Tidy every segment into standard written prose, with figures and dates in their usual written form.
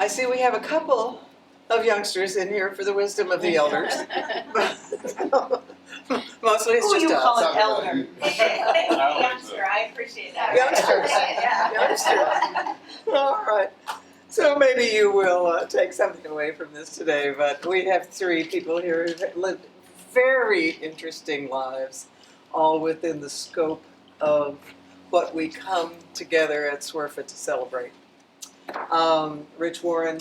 I see we have a couple of youngsters in here for the wisdom of the elders. Mostly it's Who just you us. call an elder? Youngster, I appreciate that. Youngsters. All right. So maybe you will take something away from this today, but we have three people here who lived very interesting lives, all within the scope of what we come together at SWRFA to celebrate. Rich Warren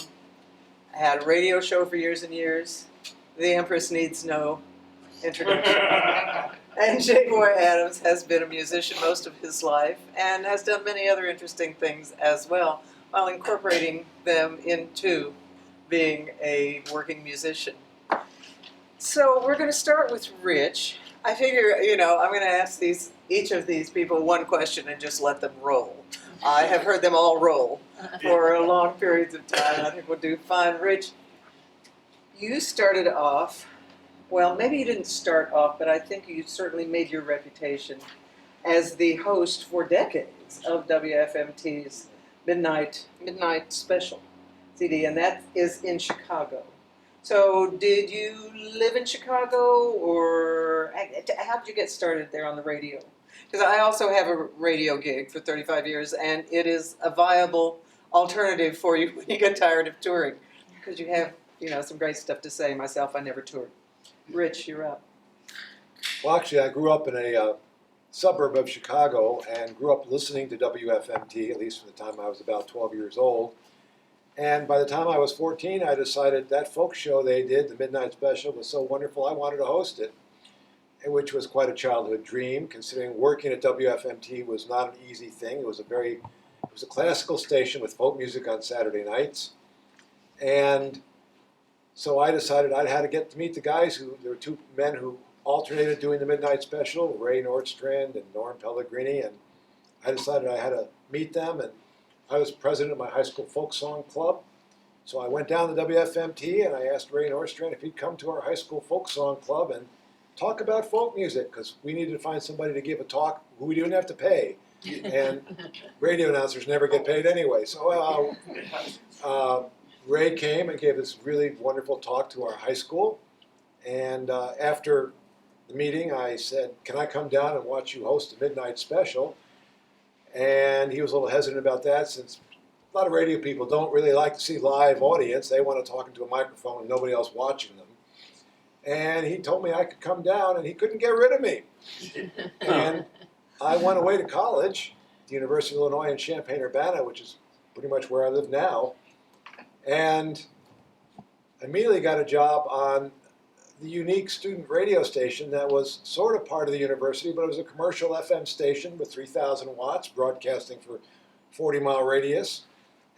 had a radio show for years and years. The Empress needs no introduction. And J. Boy Adams has been a musician most of his life and has done many other interesting things as well, while incorporating them into being a working musician. So we're going to start with Rich. I figure, I'm going to ask each of these people one question and just let them roll. I have heard them all roll for long periods of time. I think we'll do fine. Rich, you started off, well, maybe you didn't start off, but I think you certainly made your reputation as the host for decades of WFMT's Midnight Special CD, and that is in Chicago. So did you live in Chicago, or how did you get started there on the radio? Because I also have a radio gig for 35 years, and it is a viable alternative for you when you get tired of touring, because you have, some great stuff to say. Myself, I never toured. Rich, you're up. Well, actually, I grew up in a suburb of Chicago and grew up listening to WFMT, at least from the time I was about 12 years old. And by the time I was 14, I decided that folk show they did, the Midnight Special, was so wonderful I wanted to host it, which was quite a childhood dream, considering working at WFMT was not an easy thing. It was a classical station with folk music on Saturday nights. And so I decided I had to get to meet the guys there were two men who alternated doing the Midnight Special, Ray Nordstrand and Norm Pellegrini, and I decided I had to meet them, and I was president of my high school folk song club. So I went down to WFMT and I asked Ray Nordstrand if he'd come to our high school folk song club and talk about folk music, because we needed to find somebody to give a talk who we didn't have to pay. And radio announcers never get paid anyway. So Ray came and gave this really wonderful talk to our high school. And after the meeting, I said, "Can I come down and watch you host a Midnight Special?" And he was a little hesitant about that, since a lot of radio people don't really like to see live audience. They want to talk into a microphone and nobody else watching them. And he told me I could come down, and he couldn't get rid of me. And I went away to college, the University of Illinois in Champaign-Urbana, which is pretty much where I live now, and immediately got a job on the unique student radio station that was sort of part of the university, but it was a commercial FM station with 3,000 watts, broadcasting for 40-mile radius.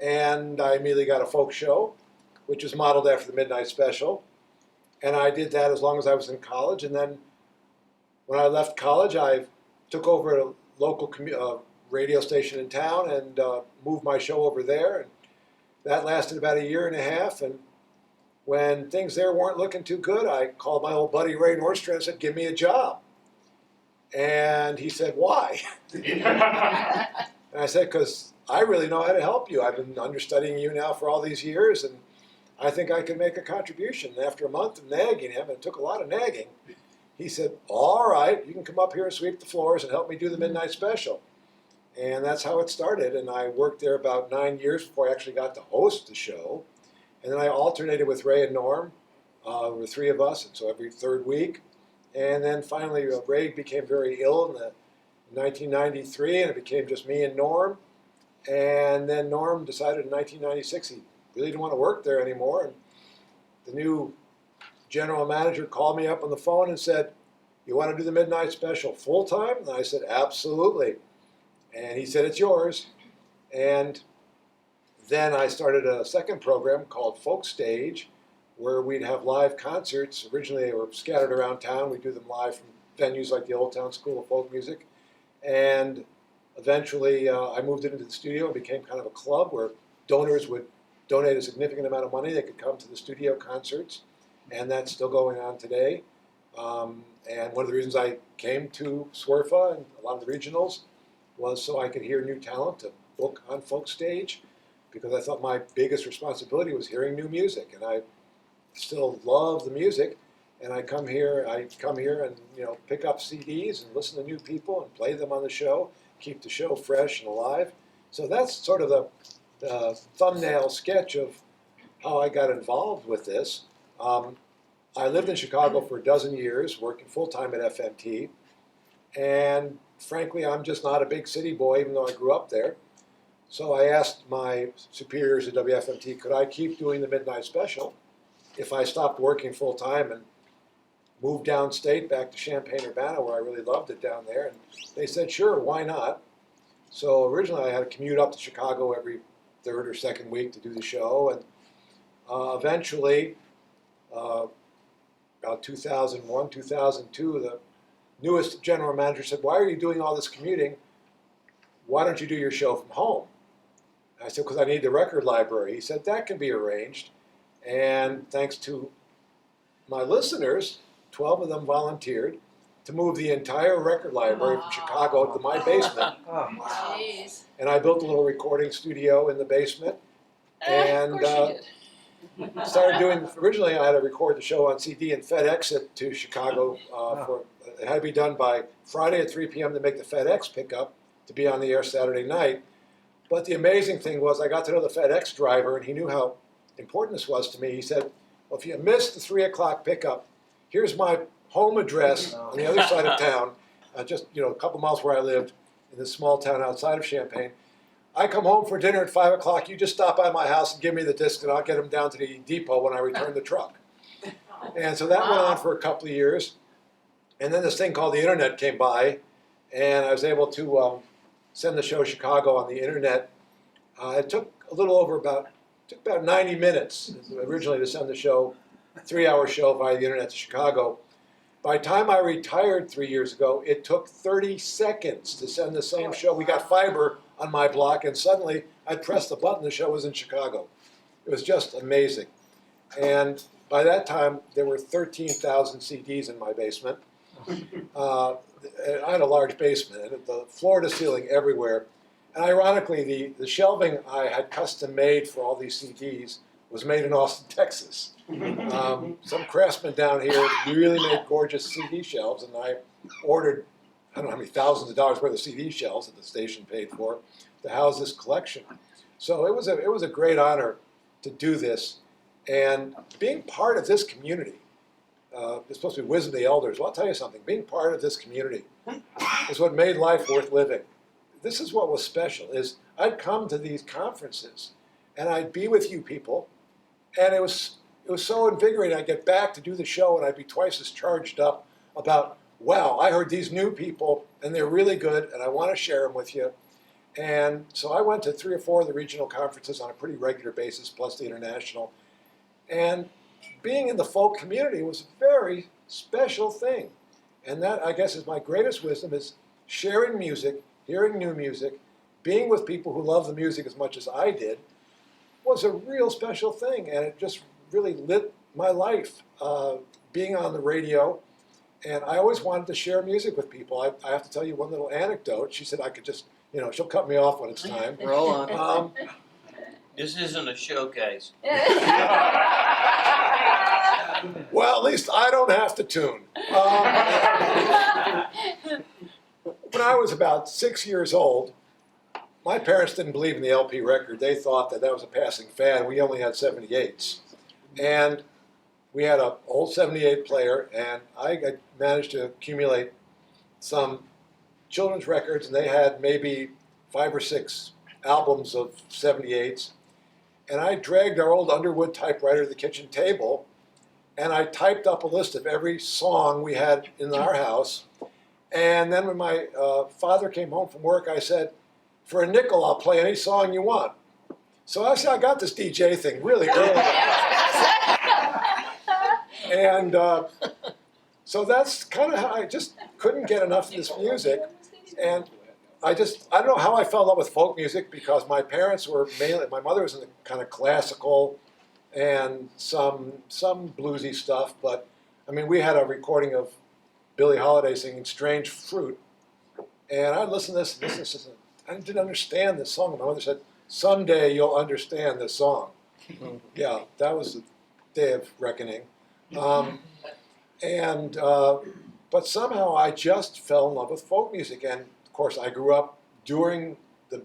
And I immediately got a folk show, which was modeled after the Midnight Special. And I did that as long as I was in college. And then when I left college, I took over a local radio station in town and moved my show over there. And that lasted about a year and a half. And when things there weren't looking too good, I called my old buddy Ray Nordstrand and said, "Give me a job." And he said, "Why?" And I said, "Because I really know how to help you. I've been understudying you now for all these years, and I think I can make a contribution." And after a month of nagging him, and it took a lot of nagging, he said, "All right, you can come up here and sweep the floors and help me do the Midnight Special." And that's how it started. And I worked there about 9 years before I actually got to host the show. And then I alternated with Ray and Norm. There were three of us, and so every third week. And then finally, Ray became very ill in 1993, and it became just me and Norm. And then Norm decided in 1996 he really didn't want to work there anymore. And the new general manager called me up on the phone and said, "You want to do the Midnight Special full time?" And I said, "Absolutely." And he said, "It's yours." And then I started a second program called Folk Stage, where we'd have live concerts. Originally, they were scattered around town. We'd do them live from venues like the Old Town School of Folk Music. And eventually, I moved it into the studio and became kind of a club where donors would donate a significant amount of money. They could come to the studio concerts, and that's still going on today. And one of the reasons I came to SWRFA and a lot of the regionals was so I could hear new talent to book on Folk Stage, because I thought my biggest responsibility was hearing new music, and I still love the music. And I come here and pick up CDs and listen to new people and play them on the show, keep the show fresh and alive. So that's sort of the thumbnail sketch of how I got involved with this. I lived in Chicago for a dozen years, working full-time at FMT. And frankly, I'm just not a big city boy, even though I grew up there. So I asked my superiors at WFMT, could I keep doing the Midnight Special if I stopped working full-time and moved downstate back to Champaign-Urbana, where I really loved it down there. And they said, sure, why not? So originally I had to commute up to Chicago every third or second week to do the show. And eventually, about 2001, 2002, the newest general manager said, why are you doing all this commuting? Why don't you do your show from home? I said, because I need the record library. He said, that can be arranged. And thanks to my listeners, 12 of them volunteered to move the entire record library from Chicago to my basement. Jeez. And I built a little recording studio in the basement. And Of course you did. started doing, originally I had to record the show on CD and FedEx it to Chicago. It had to be done by Friday at 3 p.m. to make the FedEx pickup to be on the air Saturday night. But the amazing thing was I got to know the FedEx driver, and he knew how important this was to me. He said, well, if you missed the 3 o'clock pickup, here's my home address on the other side of town, just a couple miles where I lived in this small town outside of Champaign. I come home for dinner at 5 o'clock. You just stop by my house and give me the disc, and I'll get them down to the depot when I return the truck. And so that went on for a couple of years. And then this thing called the internet came by, and I was able to send the show Chicago on the internet. It took a little over about 90 minutes originally to send the show, a 3-hour show via the internet to Chicago. By the time I retired 3 years ago, it took 30 seconds to send the same show. We got fiber on my block, and suddenly I'd press the button, the show was in Chicago. It was just amazing. And by that time, there were 13,000 CDs in my basement. I had a large basement, and the floor to ceiling everywhere. And ironically, the shelving I had custom made for all these CDs was made in Austin, Texas. Some craftsman down here really made gorgeous CD shelves, and I ordered, I don't know how many thousands of dollars worth of CD shelves that the station paid for to house this collection. So it was a great honor to do this, and being part of this community. It's supposed to be wisdom of the elders. Well, I'll tell you something. Being part of this community is what made life worth living. This is what was special. Is I'd come to these conferences, and I'd be with you people, and it was so invigorating. I'd get back to do the show, and I'd be twice as charged up about, wow, I heard these new people, and they're really good, and I want to share them with you. And so I went to 3 or 4 of the regional conferences on a pretty regular basis, plus the international. And being in the folk community was a very special thing. And that, I guess, is my greatest wisdom, is sharing music, hearing new music, being with people who love the music as much as I did, was a real special thing. And it just really lit my life, being on the radio. And I always wanted to share music with people. I have to tell you one little anecdote. She said I could just, she'll cut me off when it's time. Roll on. This isn't a showcase. Well, at least I don't have to tune. When I was about 6 years old, my parents didn't believe in the LP record. They thought that was a passing fad. We only had 78s. And we had an old 78 player, and I managed to accumulate some children's records, and they had maybe 5 or 6 albums of 78s. And I dragged our old Underwood typewriter to the kitchen table, and I typed up a list of every song we had in our house. And then when my father came home from work, I said, for a nickel, I'll play any song you want. So I said, I got this DJ thing really early. And so that's kind of how I just couldn't get enough of this music. And I don't know how I fell in love with folk music, because my parents were mainly, my mother was in the kind of classical and some bluesy stuff, but I mean, we had a recording of Billie Holiday singing Strange Fruit, and I'd listen to this, I didn't understand this song, and my mother said, someday you'll understand this song. Yeah, that was the day of reckoning. But somehow I just fell in love with folk music. And of course, I grew up during the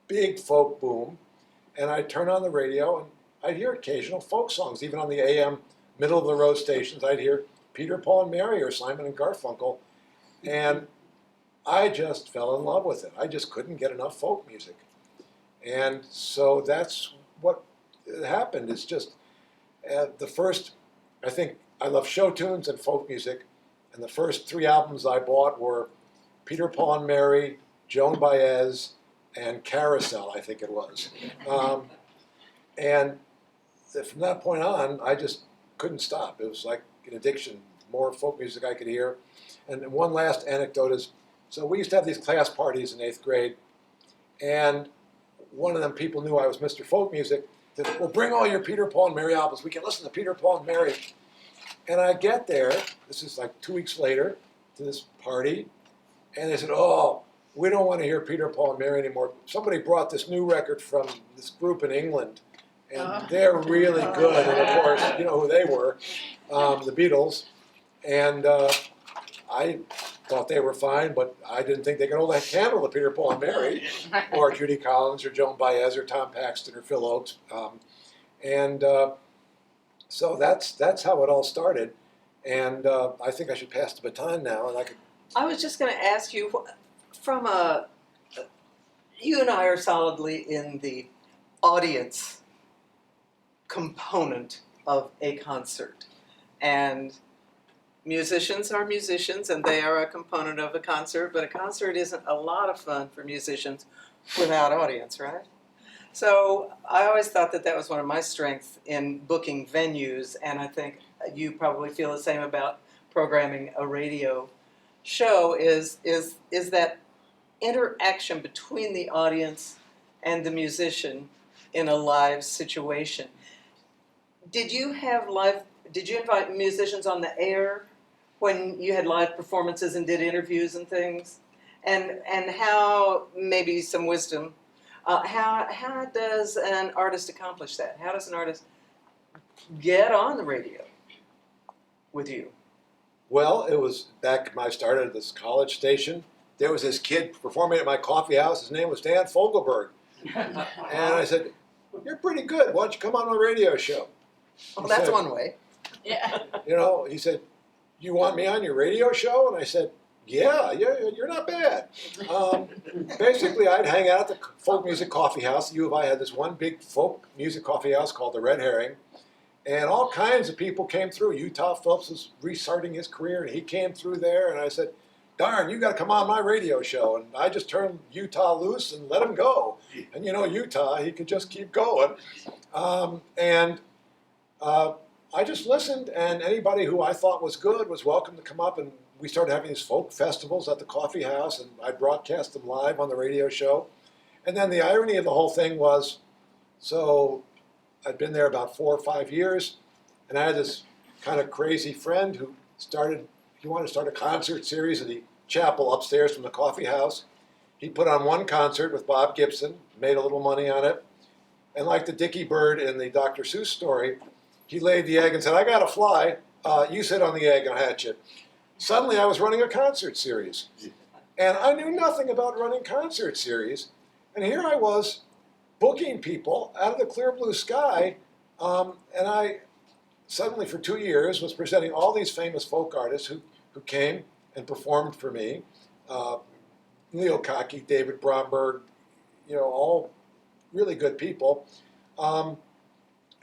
big folk boom, and I'd turn on the radio and I'd hear occasional folk songs. Even on the AM middle of the road stations, I'd hear Peter, Paul, and Mary or Simon and Garfunkel. And I just fell in love with it. I just couldn't get enough folk music. And so that's what happened. It's just the first, I think I love show tunes and folk music. And the first 3 albums I bought were Peter, Paul, and Mary, Joan Baez, and Carousel, I think it was. And from that point on, I just couldn't stop. It was like an addiction. More folk music I could hear. And one last anecdote is, so we used to have these class parties in 8th grade, and one of them people knew I was Mr. Folk Music. They said, well, bring all your Peter, Paul, and Mary albums. We can listen to Peter, Paul, and Mary. And I get there, this is like 2 weeks later, to this party, and they said, oh, we don't want to hear Peter, Paul, and Mary anymore. Somebody brought this new record from this group in England, and they're really good. And of course, you know who they were, the Beatles. And I thought they were fine, but I didn't think they could hold a candle to Peter, Paul, and Mary, or Judy Collins, or Joan Baez, or Tom Paxton, or Phil Oakes. So that's how it all started. And I think I should pass the baton now, and I could. I was just going to ask you, you and I are solidly in the audience component of a concert, and musicians are musicians, and they are a component of a concert, but a concert isn't a lot of fun for musicians without audience, right? So I always thought that was one of my strengths in booking venues, and I think you probably feel the same about programming a radio show, is that interaction between the audience and the musician in a live situation. Did you invite musicians on the air when you had live performances and did interviews and things? And how, maybe some wisdom, how does an artist accomplish that? How does an artist get on the radio with you? Well, it was back when I started at this college station. There was this kid performing at my coffee house. His name was Dan Fogelberg. And I said, you're pretty good. Why don't you come on my radio show? Well, He that's said, one way. Yeah. You know, he said, you want me on your radio show? And I said, yeah, you're not bad. Basically, I'd hang out at the folk music coffee house. U of I had this one big folk music coffee house called the Red Herring. And all kinds of people came through. Utah Phillips was restarting his career, and he came through there. And I said, darn, you got to come on my radio show. And I just turned Utah loose and let him go. And you know, Utah, he could just keep going. I just listened, and anybody who I thought was good was welcome to come up. And we started having these folk festivals at the coffee house, and I broadcast them live on the radio show. And then the irony of the whole thing was, so I'd been there about 4 or 5 years, and I had this kind of crazy friend who he wanted to start a concert series at the chapel upstairs from the coffee house. He put on one concert with Bob Gibson, made a little money on it, and like the Dickie Bird in the Dr. Seuss story, he laid the egg and said, I got to fly, you sit on the egg and hatch it. Suddenly I was running a concert series, and I knew nothing about running concert series, and here I was booking people out of the clear blue sky, and I suddenly for 2 years was presenting all these famous folk artists who came and performed for me. Leo Kaki, David Bromberg, you know, all really good people. And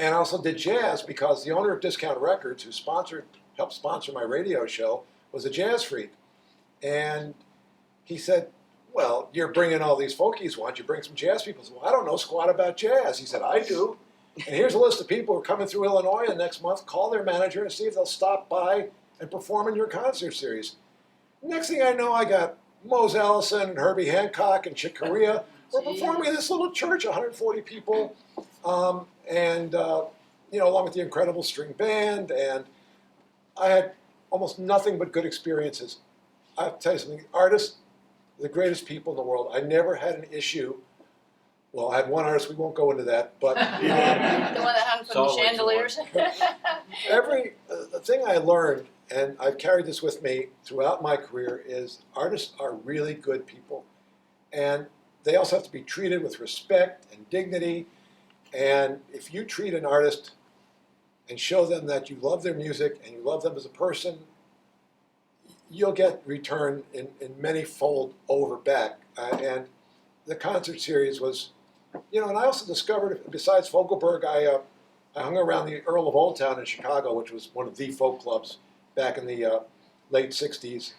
I also did jazz because the owner of Discount Records, who helped sponsor my radio show, was a jazz freak. And he said, well, you're bringing all these folkies, why don't you bring some jazz people? I said, well, I don't know squat about jazz. He said, I do. And here's a list of people who are coming through Illinois the next month. Call their manager and see if they'll stop by and perform in your concert series. Next thing I know, I got Mose Allison and Herbie Hancock and Chick Corea. We're performing in this little church, 140 people, you know, along with the incredible string band. And I had almost nothing but good experiences. I have to tell you something, artists, the greatest people in the world. I never had an issue Well, I had one artist, we won't go into that, but The one that hung It's from the always chandeliers? the thing I learned, and I've carried this with me throughout my career, is artists are really good people. And they also have to be treated with respect and dignity. And if you treat an artist and show them that you love their music and you love them as a person, you'll get return in many fold over back. And the concert series was, and I also discovered, besides Fogelberg, I hung around the Earl of Old Town in Chicago, which was one of the folk clubs back in the late 60s.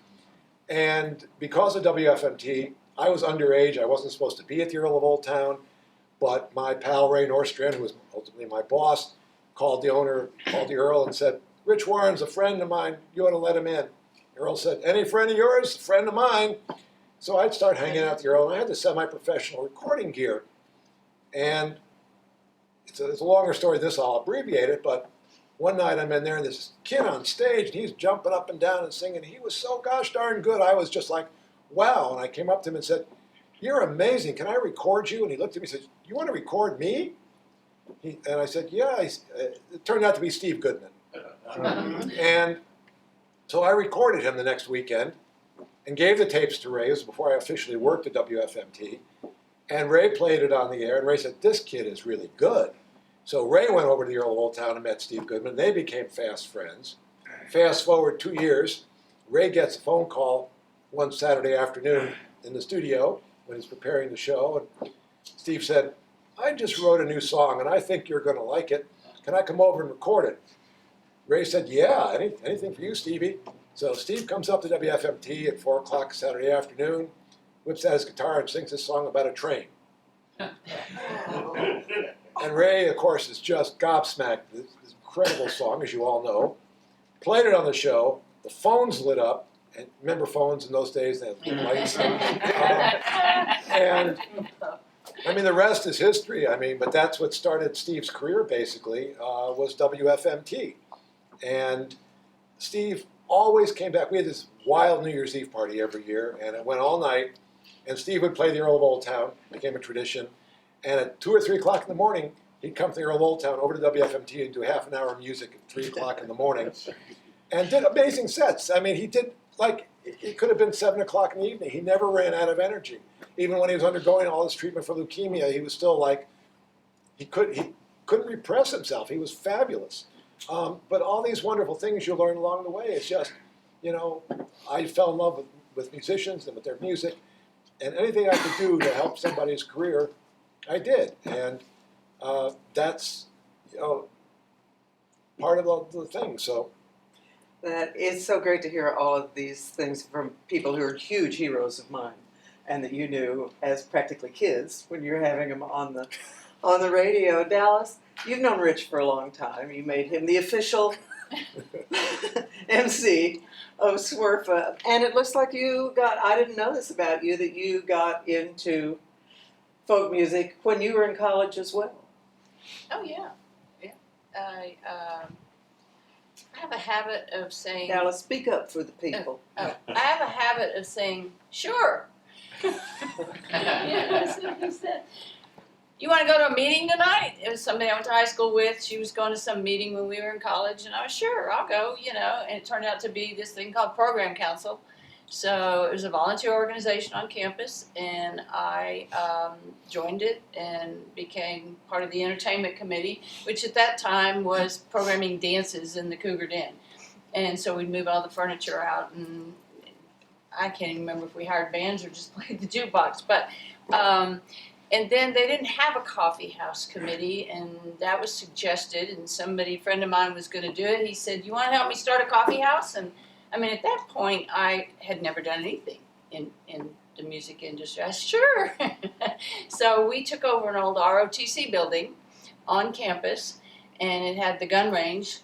And because of WFMT, I was underage. I wasn't supposed to be at the Earl of Old Town, but my pal Ray Norstrand, who was ultimately my boss, called the Earl and said, "Rich Warren's a friend of mine, you ought to let him in." The Earl said, "Any friend of yours? A friend of mine." So I'd start hanging out with the Earl, and I had the semi-professional recording gear. And it's a longer story than this, I'll abbreviate it, but one night I'm in there, and there's this kid on stage, and he's jumping up and down and singing. He was so gosh darn good, I was just like, wow. And I came up to him and said, "You're amazing, can I record you?" And he looked at me and said, "You want to record me?" And I said, "Yeah." It turned out to be Steve Goodman. And so I recorded him the next weekend and gave the tapes to Ray. It was before I officially worked at WFMT. And Ray played it on the air, and Ray said, "This kid is really good." So Ray went over to the Earl of Old Town and met Steve Goodman. They became fast friends. Fast forward 2 years, Ray gets a phone call one Saturday afternoon in the studio when he's preparing the show. And Steve said, "I just wrote a new song, and I think you're going to like it. Can I come over and record it?" Ray said, "Yeah, anything for you, Stevie." So Steve comes up to WFMT at 4 o'clock Saturday afternoon, whips out his guitar and sings this song about a train. And Ray, of course, is just gobsmacked. This incredible song, as you all know. Played it on the show. The phones lit up. And remember phones in those days, they had lights. And I mean, the rest is history. I mean, but that's what started Steve's career, basically, was WFMT. And Steve always came back. We had this wild New Year's Eve party every year, and it went all night. And Steve would play the Earl of Old Town. It became a tradition. And at 2 or 3 o'clock in the morning, he'd come to the Earl of Old Town over to WFMT and do half an hour of music at 3 o'clock in the morning. And did amazing sets. I mean, he did, like, it could have been 7 o'clock in the evening. He never ran out of energy. Even when he was undergoing all this treatment for leukemia, he was still like, he couldn't repress himself. He was fabulous. But all these wonderful things you learn along the way. It's just, I fell in love with musicians and with their music. And anything I could do to help somebody's career, I did. And that's, part of the thing. So That it's so great to hear all of these things from people who are huge heroes of mine, and that you knew as practically kids when you're having them on the radio. Dalis, you've known Rich for a long time. You made him the official MC of SWRFA, and it looks like I didn't know this about you, that you got into folk music when you were in college as well. Oh, yeah. I have a habit of saying... Dalis, speak up for the people. I have a habit of saying, sure. That's what he said. You want to go to a meeting tonight? It was somebody I went to high school with. She was going to some meeting when we were in college, and I was sure, I'll go, and it turned out to be this thing called Program Council. So it was a volunteer organization on campus, and I joined it and became part of the entertainment committee, which at that time was programming dances in the Cougar Den. And so we'd move all the furniture out, and I can't even remember if we hired bands or just played the jukebox. But and then they didn't have a coffee house committee, and that was suggested, and a friend of mine was going to do it. He said, "You want to help me start a coffee house?" And I mean, at that point, I had never done anything in the music industry. I said, sure. So we took over an old ROTC building on campus, and it had the gun range,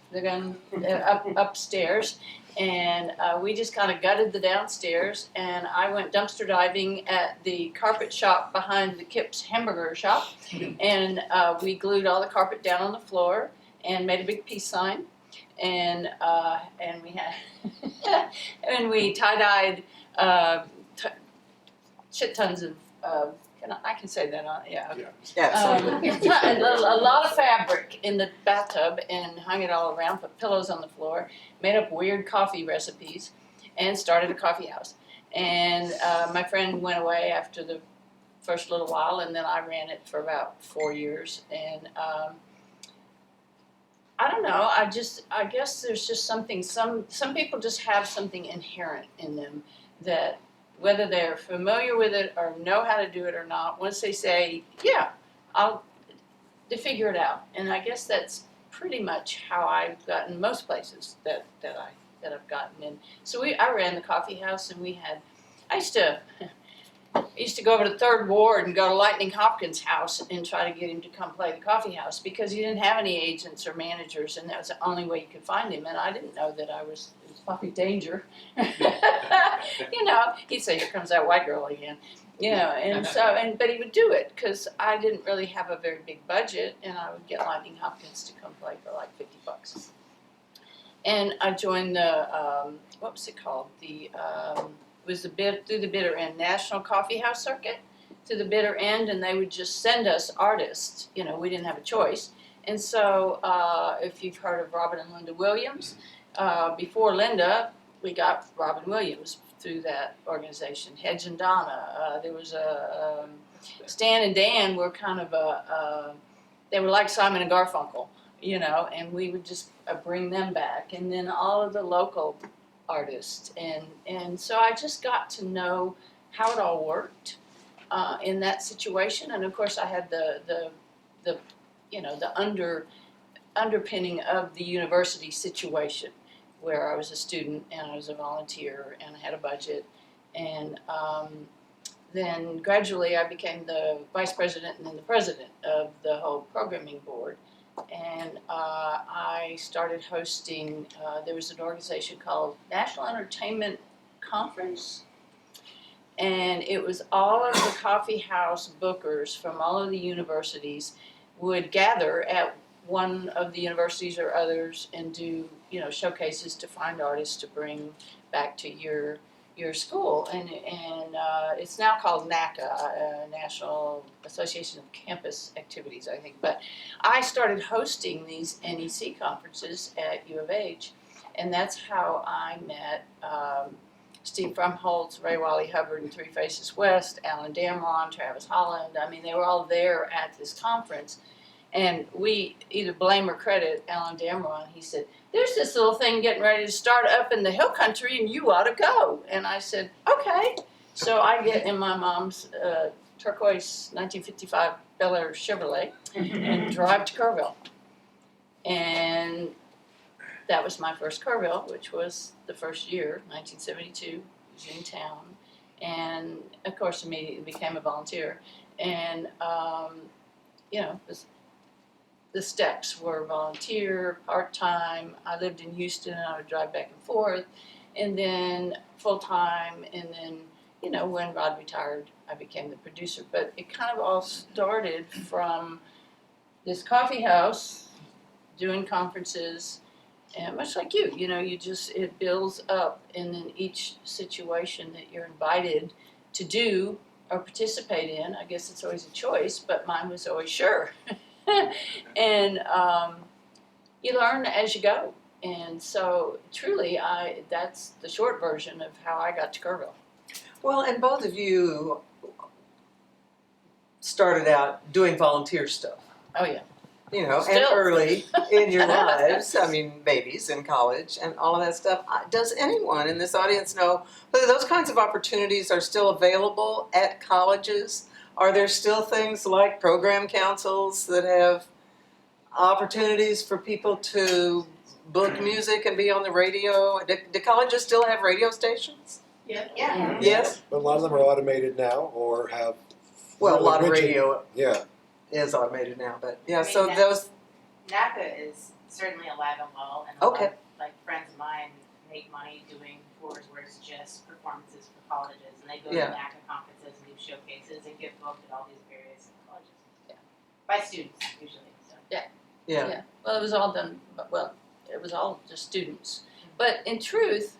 upstairs, and we just kind of gutted the downstairs, and I went dumpster diving at the carpet shop behind the Kip's hamburger shop, and we glued all the carpet down on the floor and made a big peace sign. And we had and we tie-dyed shit tons of I can say that on, yeah, okay. Yeah. A lot of fabric in the bathtub and hung it all around, put pillows on the floor, made up weird coffee recipes, and started a coffee house. And my friend went away after the first little while, and then I ran it for about 4 years. And I don't know, I guess there's just something, some people just have something inherent in them that whether they're familiar with it or know how to do it or not, once they say, yeah, they figure it out. And I guess that's pretty much how I've gotten most places that I've gotten in. So I ran the coffee house, and I used to go over to Third Ward and go to Lightning Hopkins' house and try to get him to come play the coffee house because he didn't have any agents or managers, and that was the only way you could find him. And I didn't know that it was probably danger. He'd say, "Here comes that white girl again," but he would do it because I didn't really have a very big budget, and I would get Lightning Hopkins to come play for like $50. And I joined the what was it called? It was through the bitter end, National Coffee House Circuit, to the bitter end, and they would just send us artists. We didn't have a choice. And so, if you've heard of Robin and Linda Williams, before Linda, we got Robin Williams through that organization. Hedge and Donna, there was Stan and Dan were kind of they were like Simon and Garfunkel, and we would just bring them back, and then all of the local artists, and so I just got to know how it all worked in that situation. And of course I had the underpinning of the university situation where I was a student and I was a volunteer and I had a budget, and then gradually I became the vice president and then the president of the whole programming board. And I started hosting, there was an organization called National Entertainment Conference, and it was all of the coffee house bookers from all of the universities would gather at one of the universities or others and do, showcases to find artists to bring back to your school. And it's now called NACA, National Association of Campus Activities, I think. But I started hosting these NEC conferences at U of H, and that's how I met Steve Frumholtz, Ray Wally Hubbard, and Three Faces West, Alan Damron, Travis Holland. I mean, they were all there at this conference. And we either blame or credit Alan Damron. He said, "There's this little thing getting ready to start up in the hill country, and you ought to go." And I said, "Okay." So I get in my mom's turquoise 1955 Bel Air Chevrolet and drive to Kerrville. And that was my first Kerrville, which was the first year, 1972, was in town. And of course, immediately became a volunteer. And, the steps were volunteer, part-time. I lived in Houston, and I would drive back and forth, and then full-time, and then, when Rod retired, I became the producer. But it kind of all started from this coffee house, doing conferences, and much like you, it builds up, and then each situation that you're invited to do or participate in, I guess it's always a choice, but mine was always sure. And you learn as you go. And so truly, that's the short version of how I got to Kerrville. Well, and both of you started out doing volunteer stuff. Oh, yeah. And Still. early in your lives, babies in college and all of that stuff. Does anyone in this audience know whether those kinds of opportunities are still available at colleges? Are there still things like program councils that have opportunities for people to book music and be on the radio? Do colleges still have radio stations? Yeah. Yes? But a lot of them are automated now or have. Well, a lot of rigid- radio Yeah. is automated now, but yeah, I mean, so that- those, NACA is certainly alive and well, and Okay. a lot of, friends of mine make money doing tours where it's just performances for colleges, and they go Yeah. to NACA conferences and do showcases and get booked at all these various colleges. Yeah. By students usually. So. yeah. Well, it was all done, it was all just students. But in truth,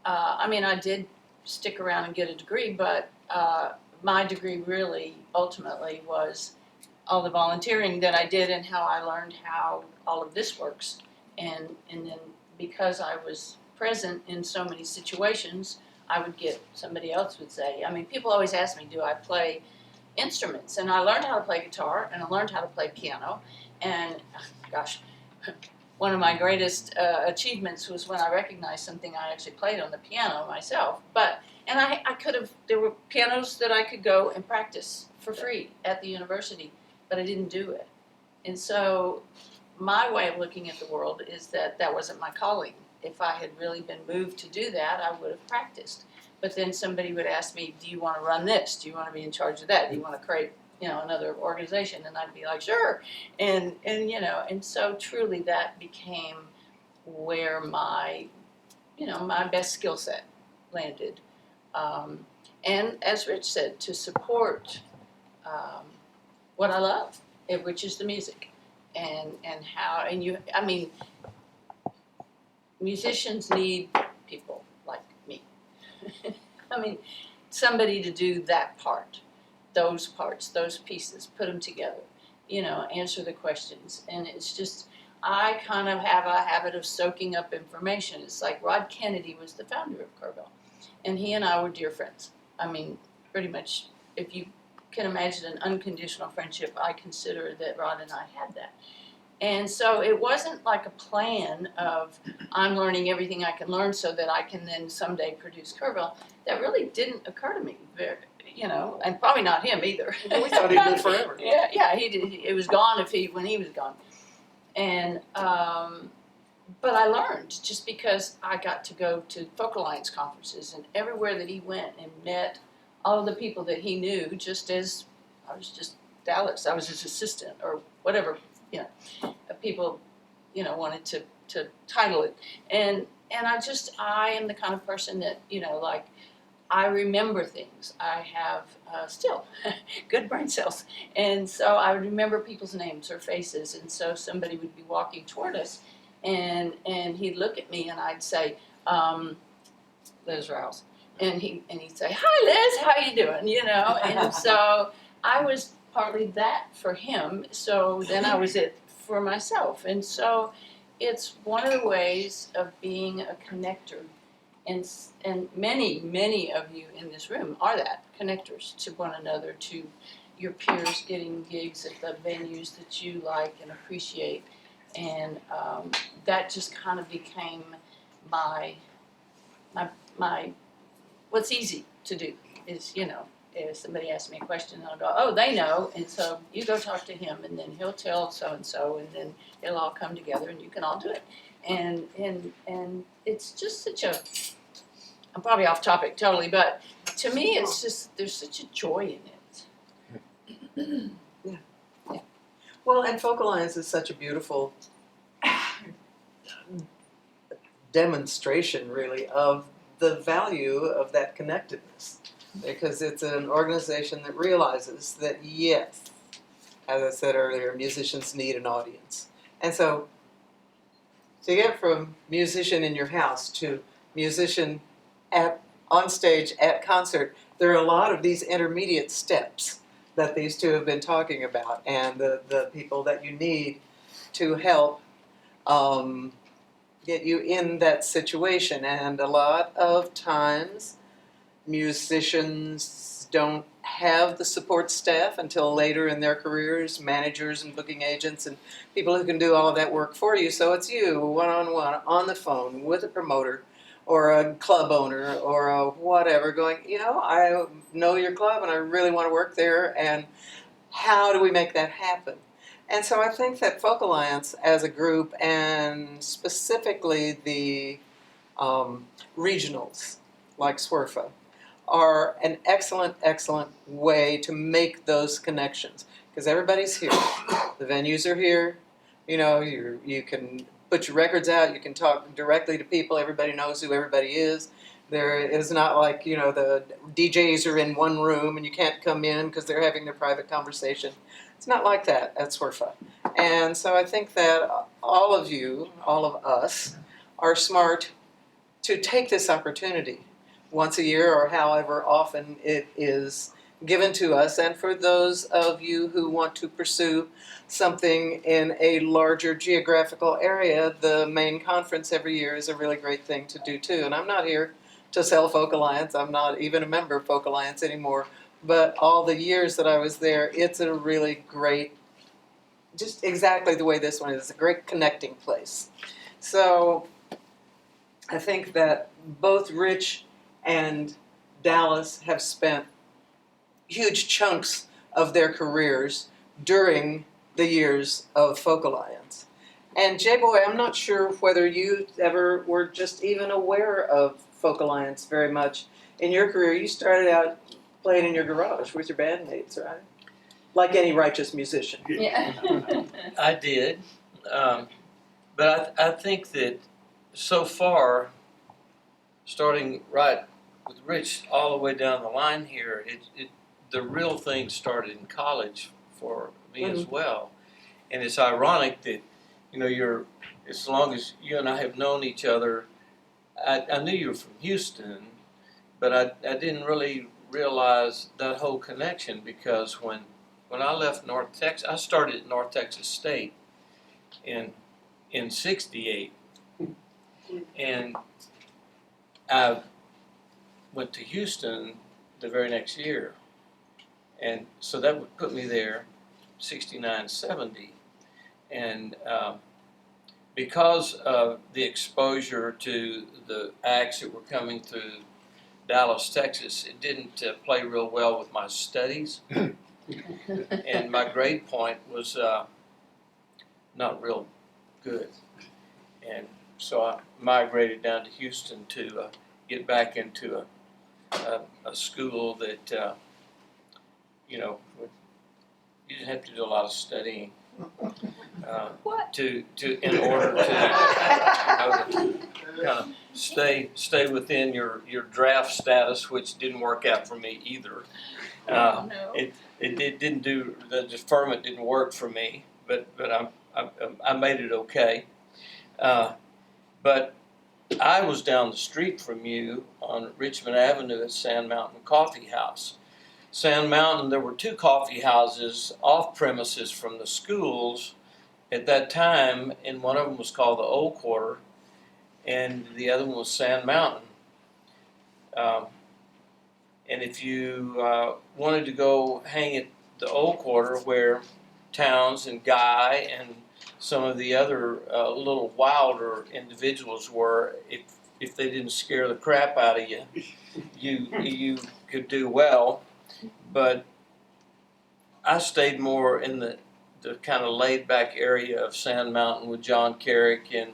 I did stick around and get a degree, but my degree really ultimately was all the volunteering that I did and how I learned how all of this works. And then because I was present in so many situations, I would get, somebody else would say, I mean, people always ask me, do I play instruments? And I learned how to play guitar and I learned how to play piano. And gosh, one of my greatest achievements was when I recognized something I actually played on the piano myself. And I could have, there were pianos that I could go and practice for free at the university, but I didn't do it. And so my way of looking at the world is that that wasn't my calling. If I had really been moved to do that, I would have practiced. But then somebody would ask me, do you want to run this? Do you want to be in charge of that? Do you want to create, another organization? And I'd be like, sure. And so truly that became where my best skill set landed. And as Rich said, to support what I love, which is the music. Musicians need people like me. I mean, somebody to do that part, those parts, those pieces, put them together, answer the questions. And it's just, I kind of have a habit of soaking up information. It's like Rod Kennedy was the founder of Kerrville, and he and I were dear friends. I mean, pretty much, if you can imagine an unconditional friendship, I consider that Rod and I had that. And so it wasn't like a plan of I'm learning everything I can learn so that I can then someday produce Kerrville. That really didn't occur to me, and probably not him either. We thought he'd live forever. Yeah, he did. It was gone when he was gone. And but I learned just because I got to go to Folk Alliance conferences and everywhere that he went and met all of the people that he knew, just as I was just Dalis. I was his assistant or whatever. People, wanted to title it. And I am the kind of person that, I remember things. I have still good brain cells. And so I would remember people's names or faces. And so somebody would be walking toward us and he'd look at me and I'd say, Liz Rouse. And he'd say, hi Liz, how you doing? And so I was partly that for him, so then I was it for myself. And so it's one of the ways of being a connector, and many of you in this room are that, connectors to one another, to your peers getting gigs at the venues that you like and appreciate. And that just kind of became my what's easy to do is, if somebody asks me a question, I'll go, oh, they know, and so you go talk to him, and then he'll tell so-and-so, and then it'll all come together, and you can all do it. And it's just such a, I'm probably off topic totally, but to me it's just, there's such a joy in it. Yeah. Well, and Folk Alliance is such a beautiful demonstration, really, of the value of that connectedness. Because it's an organization that realizes that, yes, as I said earlier, musicians need an audience. And so to get from musician in your house to musician on stage at concert, there are a lot of these intermediate steps that these two have been talking about, and the people that you need to help get you in that situation. And a lot of times musicians don't have the support staff until later in their careers, managers and booking agents and people who can do all of that work for you. So it's you, one-on-one, on the phone with a promoter or a club owner or a whatever, going, I know your club and I really want to work there, and how do we make that happen? And so I think that Folk Alliance as a group, and specifically the regionals like SWRFA, are an excellent way to make those connections, because everybody's here. The venues are here. You can put your records out. You can talk directly to people. Everybody knows who everybody is. There is not like, the DJs are in one room and you can't come in because they're having their private conversation. It's not like that at SWRFA. And so I think that all of you, all of us, are smart to take this opportunity once a year or however often it is given to us, and for those of you who want to pursue something in a larger geographical area, the main conference every year is a really great thing to do too. And I'm not here to sell Folk Alliance. I'm not even a member of Folk Alliance anymore. But all the years that I was there, it's a really great, just exactly the way this one is. It's a great connecting place. So I think that both Rich and Dalis have spent huge chunks of their careers during the years of Folk Alliance. And J-Boy, I'm not sure whether you ever were just even aware of Folk Alliance very much in your career. You started out playing in your garage with your bandmates, right? Like any righteous musician. Yeah. I did, but I think that so far, starting right with Rich all the way down the line here, the real thing started in college for me as well. And it's ironic that, as long as you and I have known each other, I knew you were from Houston, but I didn't really realize that whole connection, because when I left North Texas, I started at North Texas State in '68, and I went to Houston the very next year, and so that would put me there 69, 70, and because of the exposure to the acts that were coming through Dallas, Texas, it didn't play real well with my studies. And my grade point was not real good. And so I migrated down to Houston to get back into a school that, you didn't have to do a lot of studying. What? In order to kind of stay within your draft status, which didn't work out for me either. Oh, no. It didn't do, the deferment didn't work for me, but I made it okay. But I was down the street from you on Richmond Avenue at Sand Mountain Coffee House. Sand Mountain, there were two coffee houses off premises from the schools at that time, and one of them was called the Old Quarter, and the other one was Sand Mountain. And if you wanted to go hang at the Old Quarter, where Towns and Guy and some of the other little wilder individuals were, if they didn't scare the crap out of you, you could do well. But I stayed more in the kind of laid back area of Sand Mountain with John Carrick and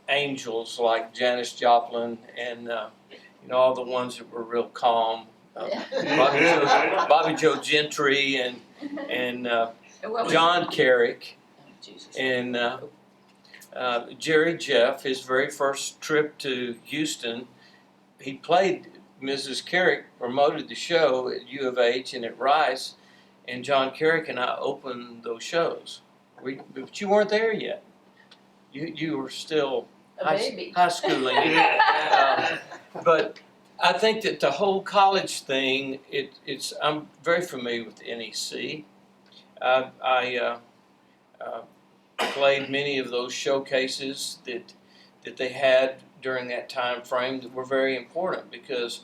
angels like Janis Joplin and all the ones that were real calm. Bobby Joe Gentry and John Carrick and Jerry Jeff. His very first trip to Houston, he played. Mrs. Carrick promoted the show at U of H and at Rice, and John Carrick and I opened those shows. But you weren't there yet. You were still high schooling. But I think that the whole college thing, I'm very familiar with NEC. I played many of those showcases that they had during that time frame that were very important, because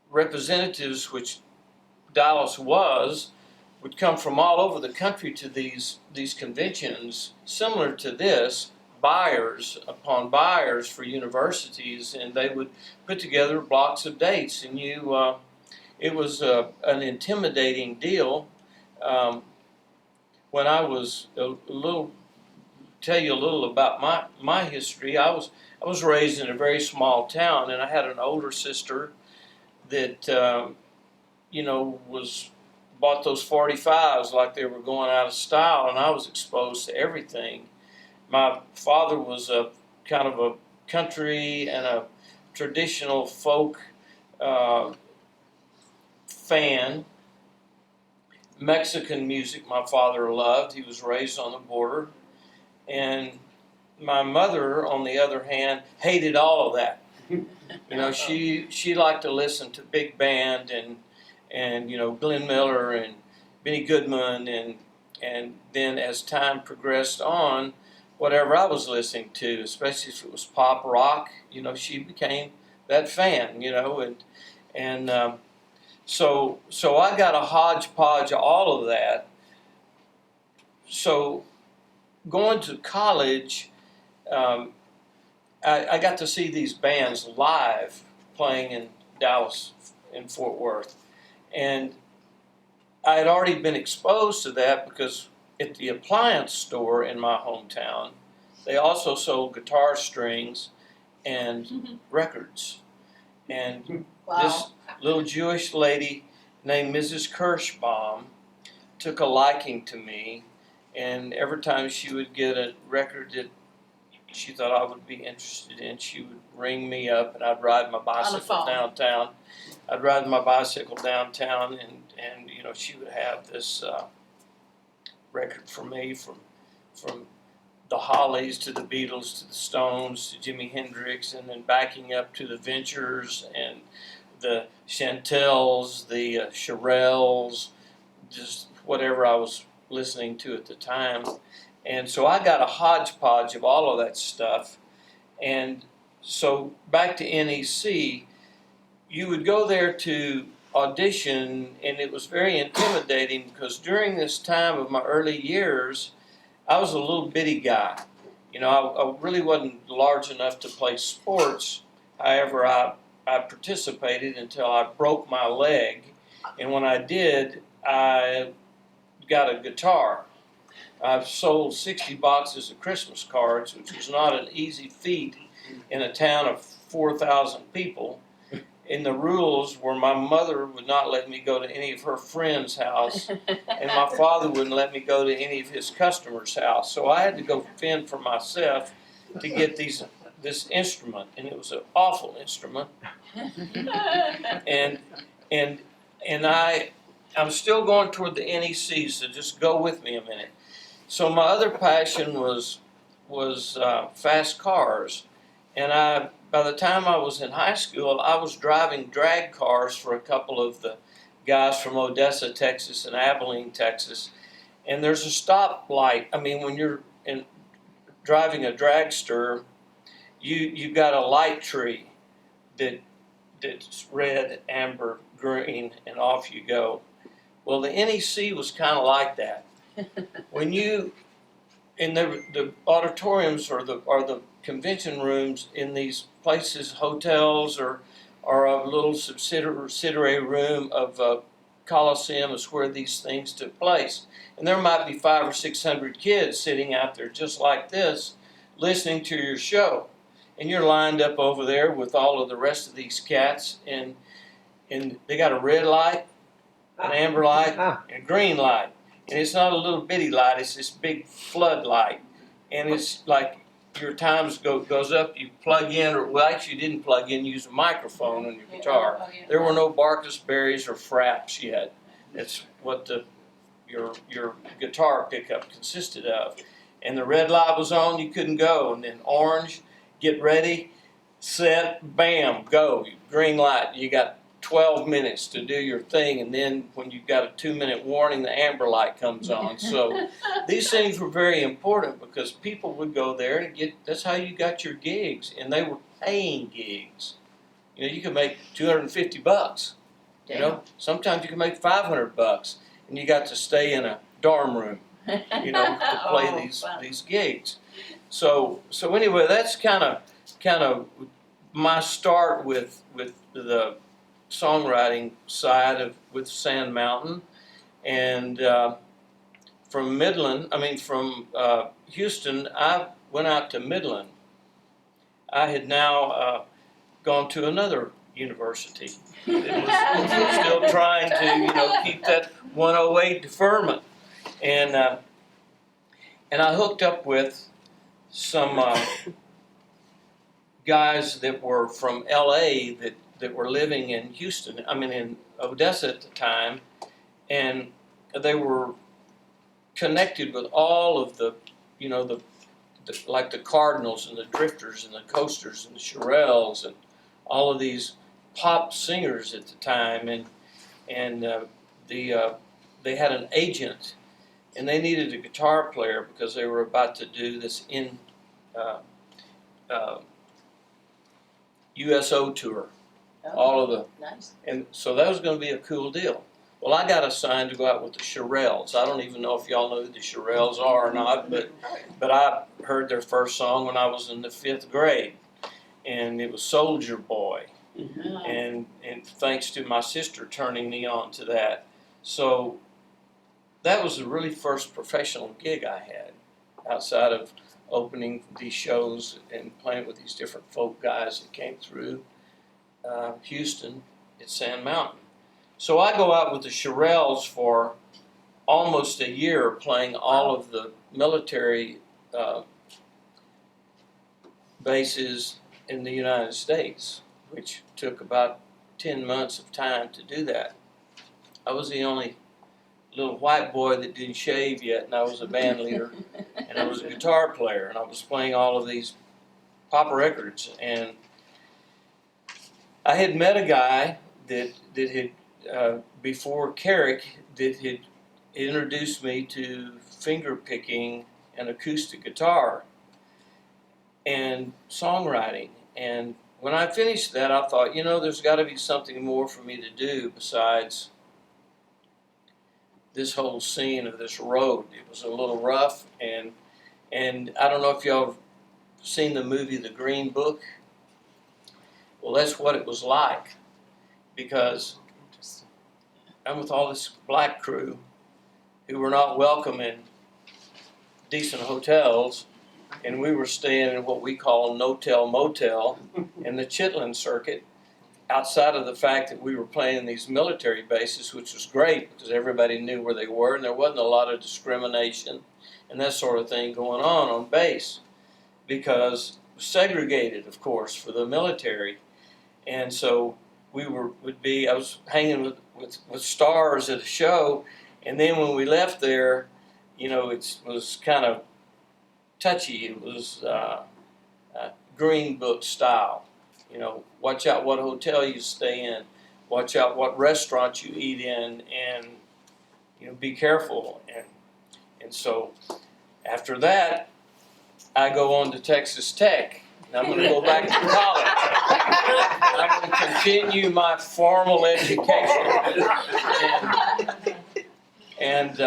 representatives, which Dallas would come from all over the country to these conventions similar to this, buyers upon buyers for universities, and they would put together blocks of dates, and it was an intimidating deal. When I was tell you a little about my history. I was raised in a very small town, and I had an older sister that bought those 45s like they were going out of style, and I was exposed to everything. My father was a kind of a country and a traditional folk fan. Mexican music my father loved. He was raised on the border. And my mother, on the other hand, hated all of that. You know, she liked to listen to big band and you know, Glenn Miller and Benny Goodman, and then as time progressed on, whatever I was listening to, especially if it was pop rock, you know, she became that fan, you know, and so I got a hodgepodge of all of that. So going to college, I got to see these bands live playing in Dallas, in Fort Worth, and I had already been exposed to that because at the appliance store in my hometown, they also sold guitar strings and records. And this little Jewish lady named Mrs. Kirschbaum took a liking to me, and every time she would get a record that she thought I would be interested in, she would ring me up, and I'd ride my bicycle downtown. I'd ride my bicycle downtown, and you know, she would have this record for me from the Hollies to the Beatles to the Stones to Jimi Hendrix, and then backing up to the Ventures and the Chantels, the Shirelles, just whatever I was listening to at the time. And so I got a hodgepodge of all of that stuff. And so back to NEC, you would go there to audition, and it was very intimidating because during this time of my early years, I was a little bitty guy. You know, I really wasn't large enough to play sports. However, I participated until I broke my leg. And when I did, I got a guitar. I've sold 60 boxes of Christmas cards, which was not an easy feat in a town of 4,000 people. And the rules were my mother would not let me go to any of her friends' house, and my father wouldn't let me go to any of his customers' house. So I had to go fend for myself to get this instrument, and it was an awful instrument. And I'm still going toward the NEC, so just go with me a minute. So my other passion was fast cars, and by the time I was in high school, I was driving drag cars for a couple of the guys from Odessa, Texas, and Abilene, Texas. And there's a stoplight. I mean, when you're driving a dragster, you got a light tree that's red, amber, green, and off you go. Well, the NEC was kind of like that. When you in the auditoriums or the convention rooms in these places, hotels or a little subsidiary room of Coliseum is where these things took place. And there might be 500 or 600 kids sitting out there just like this, listening to your show. And you're lined up over there with all of the rest of these cats, and they got a red light, an amber light, and a green light. And it's not a little bitty light, it's this big floodlight. And it's like your times goes up, you plug in, or well, actually you didn't plug in, use a microphone on your guitar. There were no Barkus berries or fraps yet. That's what your guitar pickup consisted of. And the red light was on, you couldn't go. And then orange, get ready, set, bam, go. Green light, you got 12 minutes to do your thing, and then when you've got a 2-minute warning, the amber light comes on. So these things were very important because people would go there and that's how you got your gigs, and they were paying gigs. You know, you could make $250. You know, sometimes you can make $500, and you got to stay in a dorm room, you know, to play these gigs. So anyway, that's kind of my start with the songwriting side with Sand Mountain. And from Houston, I went out to Midland. I had now gone to another university. It was still trying to, keep that 108 deferment. And I hooked up with some guys that were from LA that were living in in Odessa at the time, and they were connected with all of the like the Cardinals and the Drifters and the Coasters and the Shirelles and all of these pop singers at the time, and they had an agent, and they needed a guitar player because they were about to do this USO tour, all of the, Nice. and so that was going to be a cool deal. Well, I got assigned to go out with the Shirelles. I don't even know if y'all know who the Shirelles are or not, but I heard their first song when I was in the 5th grade, and it was Soldier Boy. And thanks to my sister turning me on to that. So that was the really first professional gig I had outside of opening these shows and playing with these different folk guys that came through Houston at Sand Mountain. So I go out with the Shirelles for almost a year playing all of the military bases in the United States, which took about 10 months of time to do that. I was the only little white boy that didn't shave yet, and I was a band leader, and I was a guitar player, and I was playing all of these pop records. And I had met a guy that had, before Carrick, that had introduced me to finger picking and acoustic guitar and songwriting. And when I finished that, I thought, there's got to be something more for me to do besides this whole scene of this road. It was a little rough, and I don't know if y'all have seen the movie The Green Book. Well, that's what it was like, because I'm with all this black crew who were not welcome in decent hotels, and we were staying in what we call no-tell motel in the Chitlin circuit, outside of the fact that we were playing in these military bases, which was great because everybody knew where they were, and there wasn't a lot of discrimination and that sort of thing going on base, because it was segregated, of course, for the military. And so I was hanging with stars at a show, and then when we left there, it was kind of touchy. It was Green Book style. Watch out what hotel you stay in, watch out what restaurant you eat in, and be careful. And so after that, I go on to Texas Tech. And I'm going to go back to college. I'm going to continue my formal education. And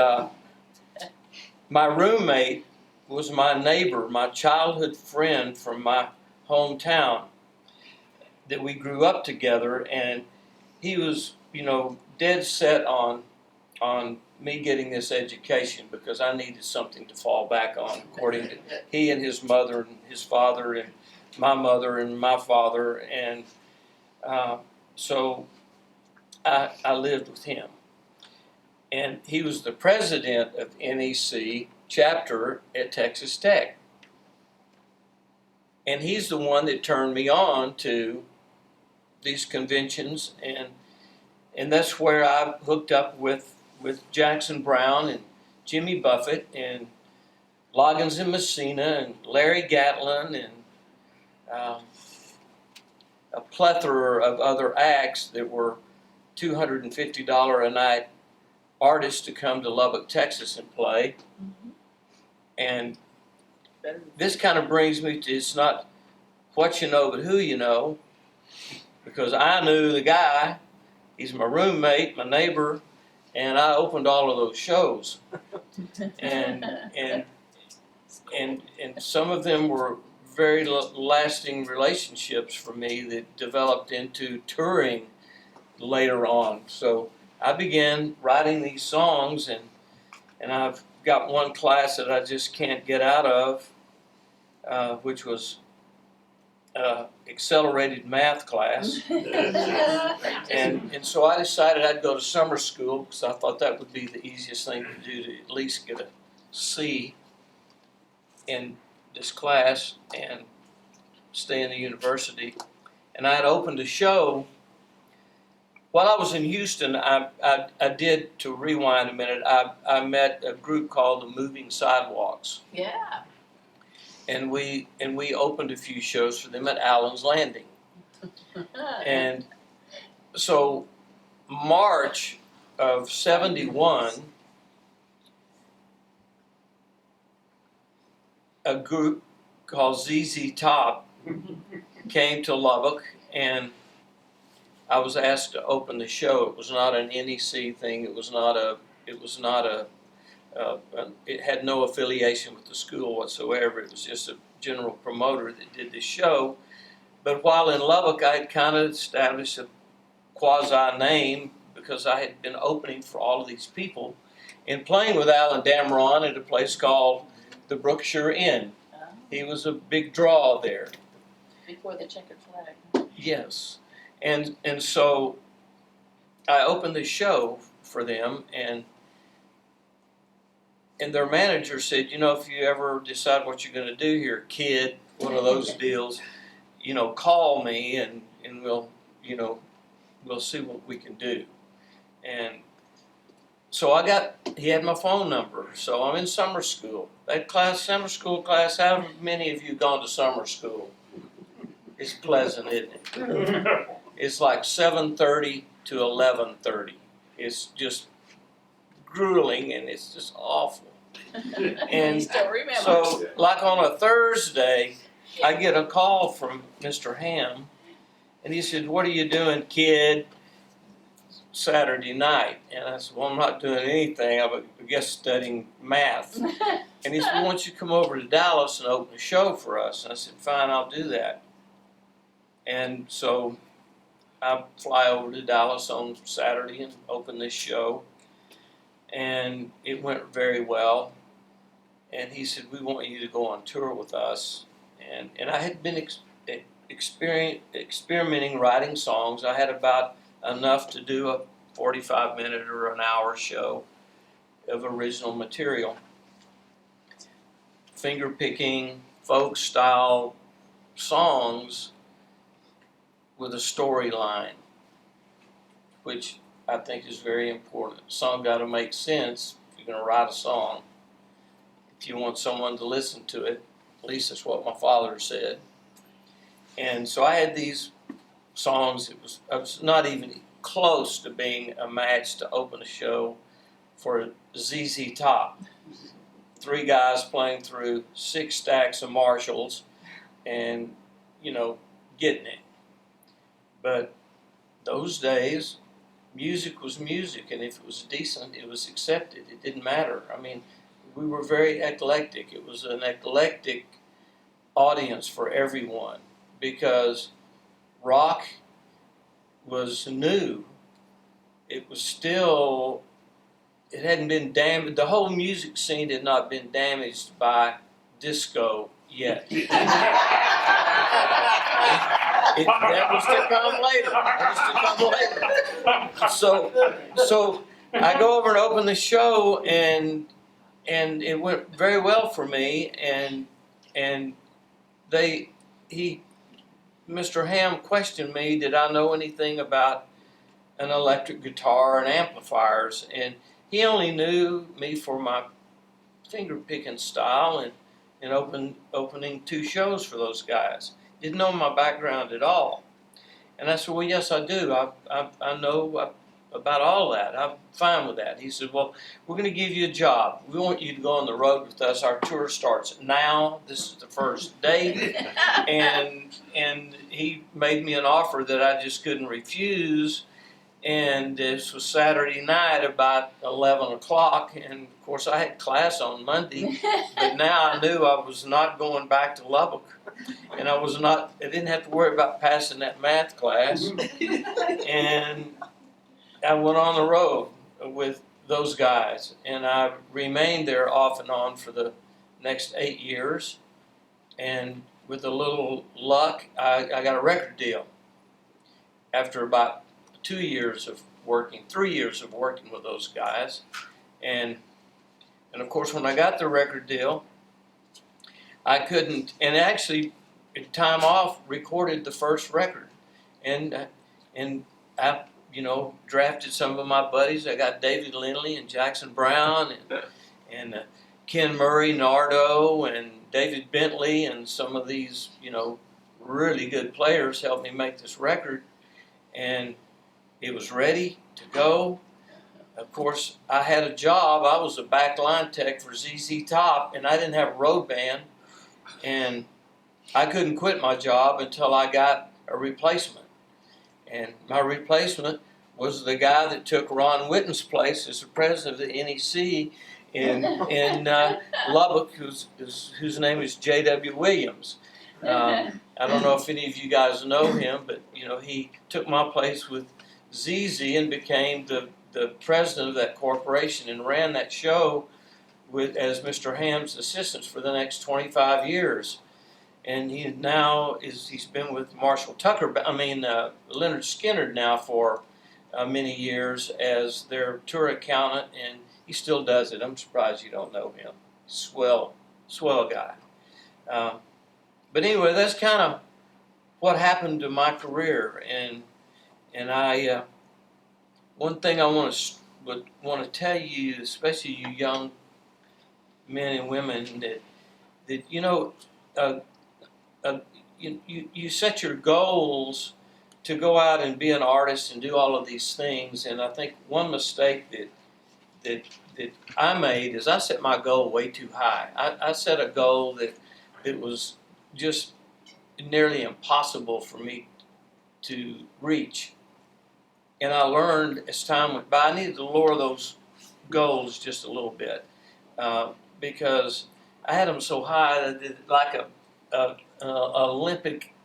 my roommate was my neighbor, my childhood friend from my hometown, that we grew up together, and he was, dead set on me getting this education because I needed something to fall back on, according to he and his mother and his father and my mother and my father, and so I lived with him. And he was the president of NEC chapter at Texas Tech. And he's the one that turned me on to these conventions, and that's where I hooked up with Jackson Brown and Jimmy Buffett and Loggins and Messina and Larry Gatlin and a plethora of other acts that were $250 a night artists to come to Lubbock, Texas and play. And this kind of brings me to, it's not what you know, but who you know, because I knew the guy. He's my roommate, my neighbor, and I opened all of those shows. And some of them were very lasting relationships for me that developed into touring later on. So I began writing these songs, and I've got one class that I just can't get out of, which was accelerated math class. And so I decided I'd go to summer school because I thought that would be the easiest thing to do, to at least get a C in this class and stay in the university. And I had opened a show. While I was in Houston, I did, to rewind a minute, I met a group called the Moving Sidewalks. Yeah. And we opened a few shows for them at Allen's Landing. And so March of 71, a group called ZZ Top came to Lubbock, and I was asked to open the show. It was not an NEC thing. It was not a. It had no affiliation with the school whatsoever. It was just a general promoter that did the show. But while in Lubbock, I had kind of established a quasi name because I had been opening for all of these people and playing with Alan Dameron at a place called the Brookshire Inn. He was a big draw there. Before the checkered flag. Yes. And so I opened the show for them, and their manager said, you know, if you ever decide what you're going to do here, kid, one of those deals, you know, call me and we'll, you know, we'll see what we can do. And so he had my phone number. So I'm in summer school. That summer school class, how many of you gone to summer school? It's pleasant, isn't it? It's like 7:30 to 11:30. It's just grueling and it's just awful. And You still remember. so, like on a Thursday, I get a call from Mr. Ham, and he said, "What are you doing, kid, Saturday night?" And I said, "Well, I'm not doing anything. I guess studying math." And he said, "Why don't you come over to Dallas and open a show for us?" And I said, "Fine, I'll do that." And so I fly over to Dallas on Saturday and open this show. And it went very well. And he said, "We want you to go on tour with us." And I had been experimenting writing songs. I had about enough to do a 45-minute or an hour show of original material. Finger picking, folk style songs with a storyline, which I think is very important. A song got to make sense if you're going to write a song. If you want someone to listen to it, at least that's what my father said. And so I had these songs. I was not even close to being a match to open a show for ZZ Top. 3 guys playing through 6 stacks of Marshalls and, you know, getting it. But those days, music was music, and if it was decent, it was accepted. It didn't matter. I mean, we were very eclectic. It was an eclectic audience for everyone because rock was new. It was still, it hadn't been damaged. The whole music scene had not been damaged by disco yet. That was to come later. That was to come later. So I go over and open the show, and it went very well for me. And Mr. Ham questioned me, did I know anything about an electric guitar and amplifiers? And he only knew me for my finger picking style and opening 2 shows for those guys. Didn't know my background at all. And I said, "Well, yes, I do. I know about all that. I'm fine with that." He said, "Well, we're going to give you a job. We want you to go on the road with us. Our tour starts now. This is the first date." And he made me an offer that I just couldn't refuse. And this was Saturday night about 11 o'clock. And, of course, I had class on Monday. But now I knew I was not going back to Lubbock. And I didn't have to worry about passing that math class. And I went on the road with those guys. And I remained there off and on for the next 8 years. And with a little luck, I got a record deal after about 3 years of working with those guys. And of course, when I got the record deal, I couldn't, and actually, at time off, recorded the first record. And I, drafted some of my buddies. I got David Lindley and Jackson Brown and Ken Murray, Nardo, and David Bentley, and some of these, really good players helped me make this record, and it was ready to go. Of course, I had a job. I was a backline tech for ZZ Top, and I didn't have a road band, and I couldn't quit my job until I got a replacement. And my replacement was the guy that took Ron Witten's place as the president of the NEC in Lubbock, whose name is J.W. Williams. I don't know if any of you guys know him, but he took my place with ZZ and became the president of that corporation and ran that show as Mr. Ham's assistant for the next 25 years. And he's been with Leonard Skinner now for many years as their tour accountant, and he still does it. I'm surprised you don't know him. Swell guy. But anyway, that's kind of what happened to my career, and I one thing I want to tell you, especially you young men and women, that you set your goals to go out and be an artist and do all of these things, and I think one mistake that I made is I set my goal way too high. I set a goal that was just nearly impossible for me to reach. And I learned as time went by, I needed to lower those goals just a little bit because I had them so high that like a Olympic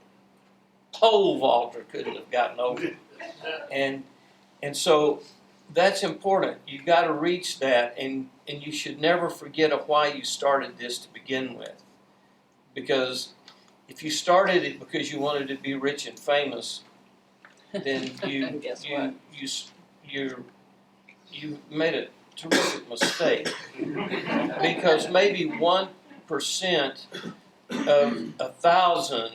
pole vaulter couldn't have gotten over it. And so that's important. You've got to reach that, and you should never forget of why you started this to begin with. Because if you started it because you wanted to be rich and famous, then you made a terrific mistake. Because maybe 1% of 1,000,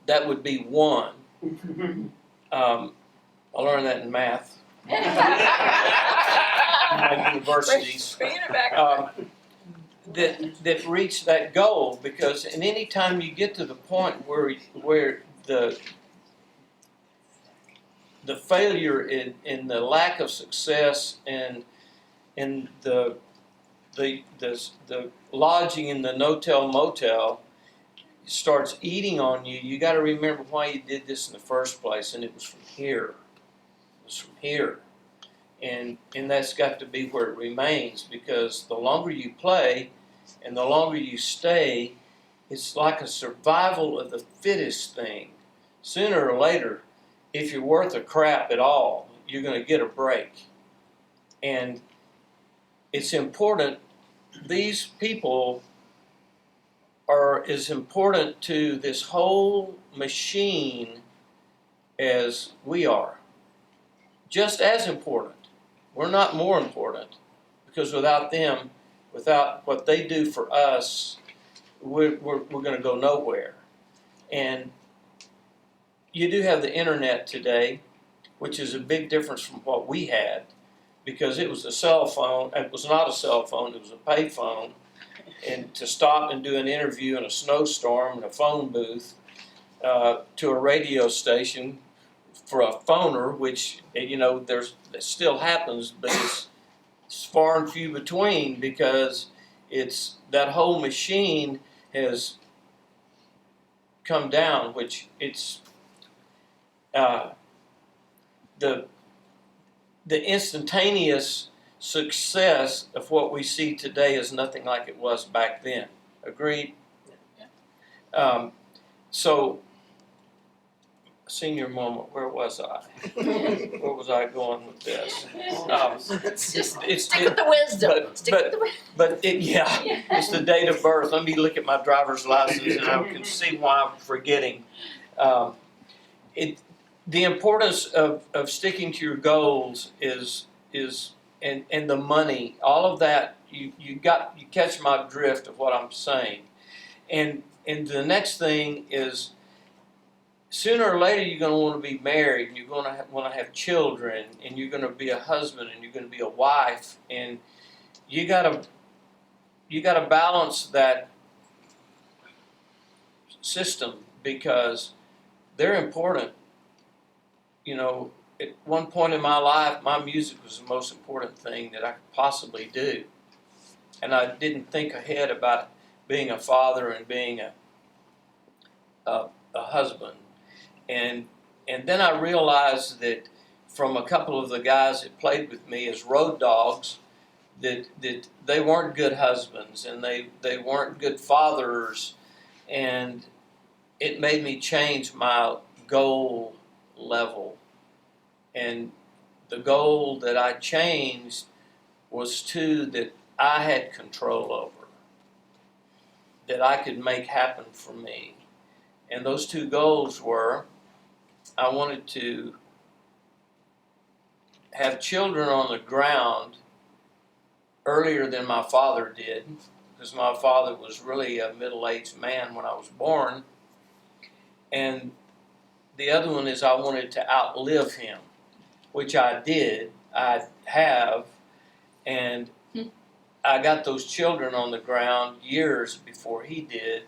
that would be one. I learned that in math. In my universities. That reach that goal, because in any time you get to the point where the failure in the lack of success and the lodging in the no-tell motel starts eating on you, you got to remember why you did this in the first place, and it was from here. It was from here. And that's got to be where it remains, because the longer you play and the longer you stay, it's like a survival of the fittest thing. Sooner or later, if you're worth a crap at all, you're going to get a break. And it's important, these people are as important to this whole machine as we are. Just as important. We're not more important, because without them, without what they do for us, we're going to go nowhere. And you do have the internet today, which is a big difference from what we had, because it was a cell phone. It was not a cell phone, it was a pay phone. And to stop and do an interview in a snowstorm in a phone booth to a radio station for a phoner, which, it still happens, but it's far and few between, because it's that whole machine has come down, which it's the instantaneous success of what we see today is nothing like it was back then. Agreed? So, senior moment, where was I? Where was I going with this? Stick with the wisdom. Stick with the wisdom. But it's the date of birth. Let me look at my driver's license and I can see why I'm forgetting. The importance of sticking to your goals is and the money, all of that. You catch my drift of what I'm saying. And the next thing is, sooner or later you're going to want to be married, and you're going to want to have children, and you're going to be a husband, and you're going to be a wife, and you got to balance that system because they're important. You know, at one point in my life, my music was the most important thing that I could possibly do. And I didn't think ahead about being a father and being a husband. And then I realized that from a couple of the guys that played with me as road dogs, that they weren't good husbands and they weren't good fathers, and it made me change my goal level. And the goal that I changed was two that I had control over, that I could make happen for me. And those two goals were, I wanted to have children on the ground earlier than my father did, because my father was really a middle-aged man when I was born. And the other one is I wanted to outlive him, which I did. I have, and I got those children on the ground years before he did,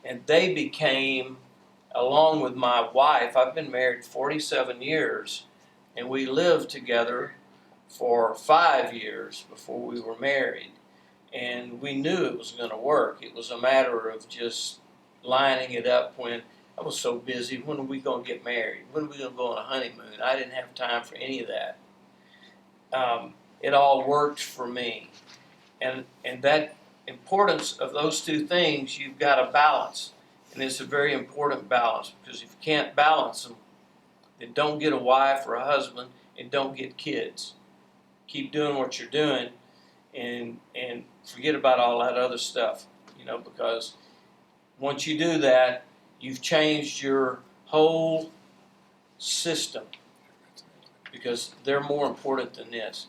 and they became, along with my wife, I've been married 47 years, and we lived together for 5 years before we were married. And we knew it was going to work. It was a matter of just lining it up. When I was so busy, when are we going to get married? When are we going to go on a honeymoon? I didn't have time for any of that. It all worked for me. And that importance of those two things, you've got to balance. And it's a very important balance, because if you can't balance them, then don't get a wife or a husband and don't get kids. Keep doing what you're doing and forget about all that other stuff, because once you do that, you've changed your whole system, because they're more important than this.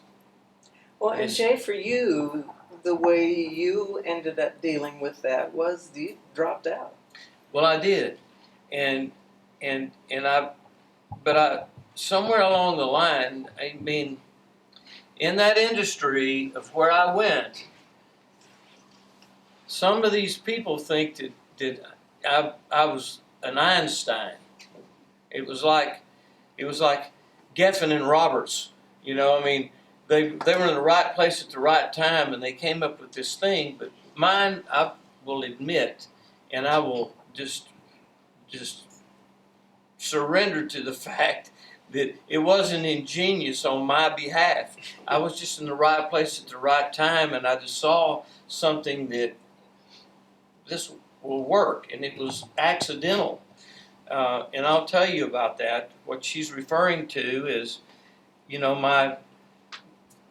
Well, and Jay, for you, the way you ended up dealing with that was you dropped out. Well, I did, and I somewhere along the line, I mean, in that industry of where I went, some of these people think that I was an Einstein. It was like Geffen and Roberts. I mean, they were in the right place at the right time, and they came up with this thing. But mine, I will admit, and I will just surrender to the fact that it wasn't ingenious on my behalf. I was just in the right place at the right time, and I just saw something that this will work, and it was accidental. And I'll tell you about that. What she's referring to is,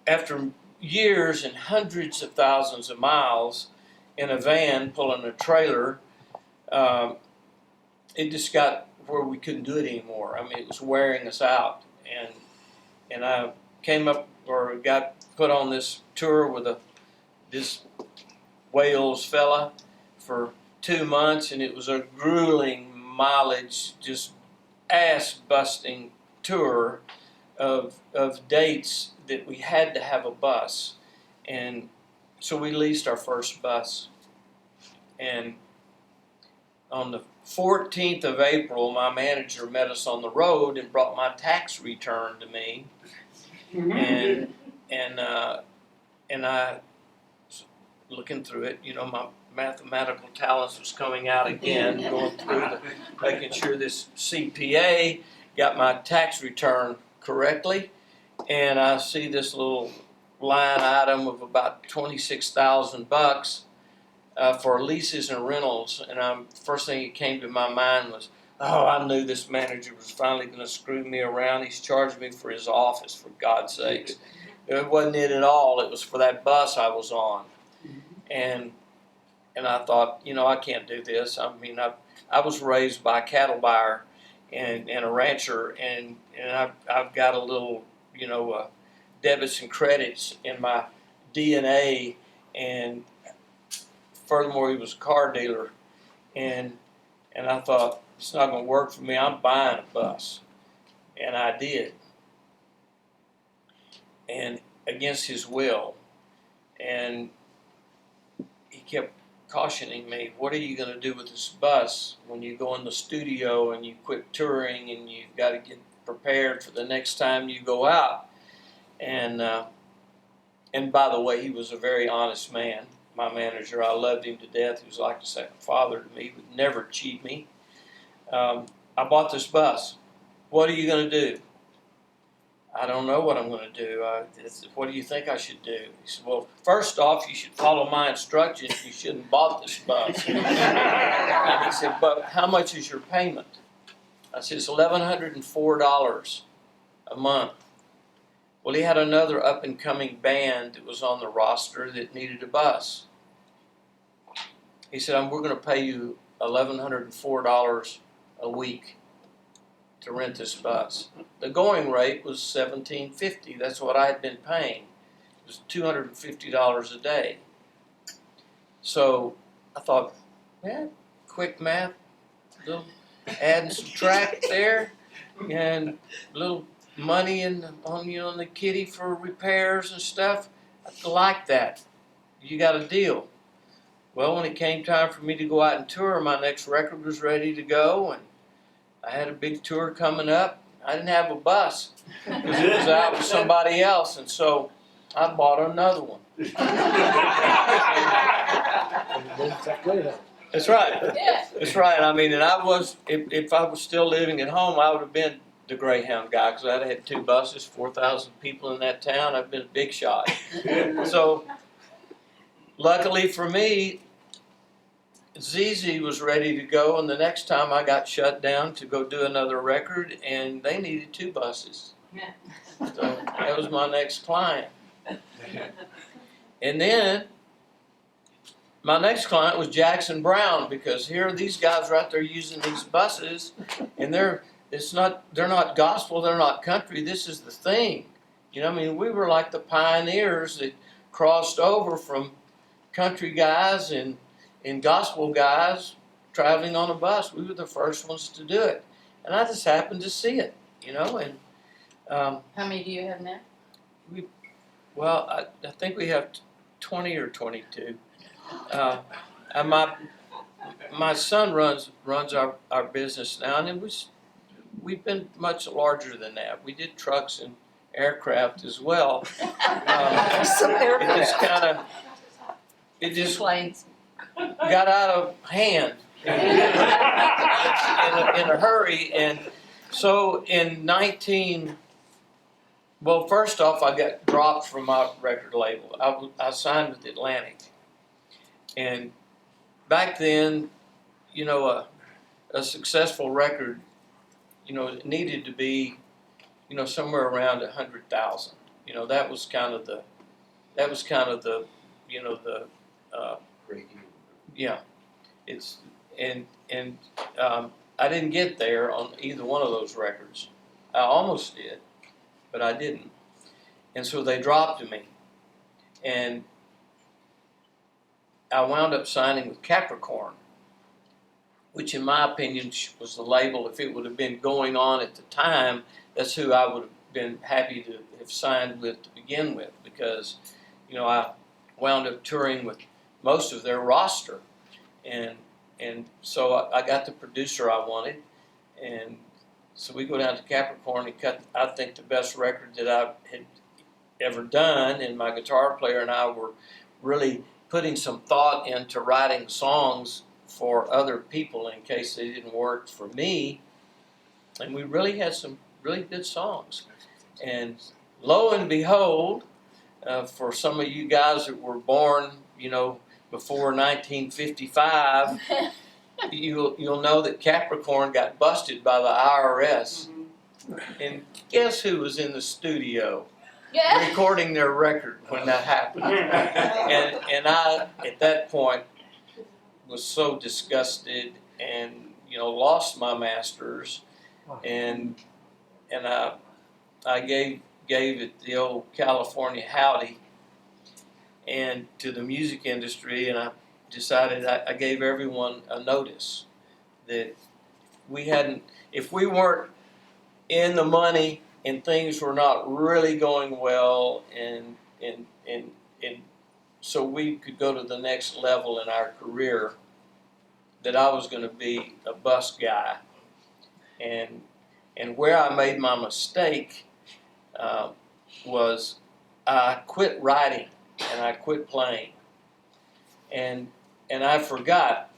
after years and hundreds of thousands of miles in a van pulling a trailer, it just got where we couldn't do it anymore. I mean, it was wearing us out, and I came up or got put on this tour with this Wales fella for 2 months, and it was a grueling mileage, just ass-busting tour of dates that we had to have a bus, and so we leased our first bus, and on the 14th of April, my manager met us on the road and brought my tax return to me, and I was looking through it. My mathematical talents was coming out again, going through making sure this CPA got my tax return correctly, and I see this little line item of about $26,000. For leases and rentals, and first thing that came to my mind was, oh, I knew this manager was finally going to screw me around. He's charged me for his office, for God's sakes. It wasn't it at all. It was for that bus I was on. And I thought, I can't do this. I mean, I was raised by a cattle buyer and a rancher, and I've got a little, debits and credits in my DNA, and furthermore, he was a car dealer, and I thought, it's not going to work for me. I'm buying a bus, and I did, and against his will, and he kept cautioning me, what are you going to do with this bus when you go in the studio and you quit touring and you've got to get prepared for the next time you go out? And by the way, he was a very honest man. My manager, I loved him to death. He was like a second father to me. He would never cheat me. I bought this bus. What are you going to do? I don't know what I'm going to do. What do you think I should do? He said, well, first off, you should follow my instructions. You shouldn't have bought this bus. And he said, but how much is your payment? I said, it's $1,104 a month. Well, he had another up-and-coming band that was on the roster that needed a bus. He said, we're going to pay you $1,104 a week to rent this bus. The going rate was $1,750. That's what I had been paying. It was $250 a day. So I thought, yeah, quick math, little add and subtract there, and a little money on the kitty for repairs and stuff. I like that. You got a deal. Well, when it came time for me to go out and tour, my next record was ready to go, and I had a big tour coming up. I didn't have a bus because it was out with somebody else, and so I bought another one. That's right. Yeah. That's right. I mean, and I was, if I was still living at home, I would have been the Greyhound guy because I'd had 2 buses, 4,000 people in that town. I've been a big shot. So, luckily for me, ZZ was ready to go, and the next time I got shut down to go do another record, and they needed 2 buses. So that was my next client. And then my next client was Jackson Browne, because here are these guys right there using these buses, and they're not gospel, they're not country. This is the thing, you know. I mean, we were like the pioneers that crossed over from country guys and gospel guys traveling on a bus. We were the first ones to do it, and I just happened to see it, you know. And How many do you have now? well, I think we have 20 or 22. And my son runs our business now, and we've been much larger than that. We did trucks and aircraft as well. Some aircraft. It just Planes. got out of hand in a hurry, and so well, first off, I got dropped from my record label. I signed with Atlantic, and back then, you know, a successful record, you know, it needed to be, you know, somewhere around 100,000. You know, that was kind of the, you know, the, yeah, it's and I didn't get there on either one of those records. I almost did, but I didn't, and so they dropped me, and I wound up signing with Capricorn, which in my opinion was the label. If it would have been going on at the time, that's who I would have been happy to have signed with to begin with, because, you know, I wound up touring with most of their roster, and so I got the producer I wanted, and so we go down to Capricorn and cut, I think, the best record that I had ever done, and my guitar player and I were really putting some thought into writing songs for other people in case they didn't work for me, and we really had some really good songs. And lo and behold, for some of you guys that were born, you know, before 1955, you'll know that Capricorn got busted by the IRS. And guess who was in the studio Yeah. recording their record when that happened? And I, at that point, was so disgusted and, you know, lost my masters, and I gave it the old California howdy and to the music industry, and I decided I gave everyone a notice that if we weren't in the money and things were not really going well, and so we could go to the next level in our career, that I was going to be a bus guy. And where I made my mistake was I quit writing and I quit playing. And I forgot.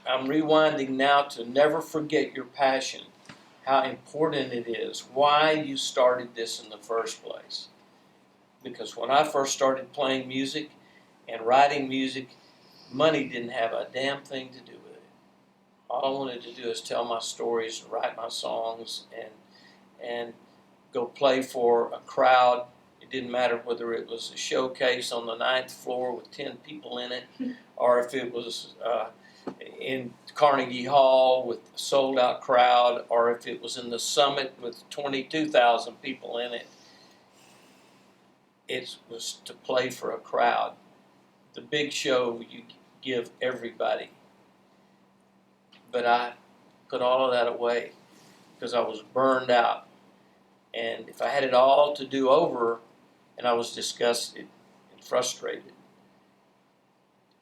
I'm rewinding now to never forget your passion, how important it is, why you started this in the first place. Because when I first started playing music and writing music, money didn't have a damn thing to do with it. All I wanted to do is tell my stories, write my songs, and go play for a crowd. It didn't matter whether it was a showcase on the 9th floor with 10 people in it, or if it was in Carnegie Hall with a sold-out crowd, or if it was in the Summit with 22,000 people in it. It was to play for a crowd. The big show you give everybody. But I put all of that away because I was burned out. And if I had it all to do over and I was disgusted and frustrated,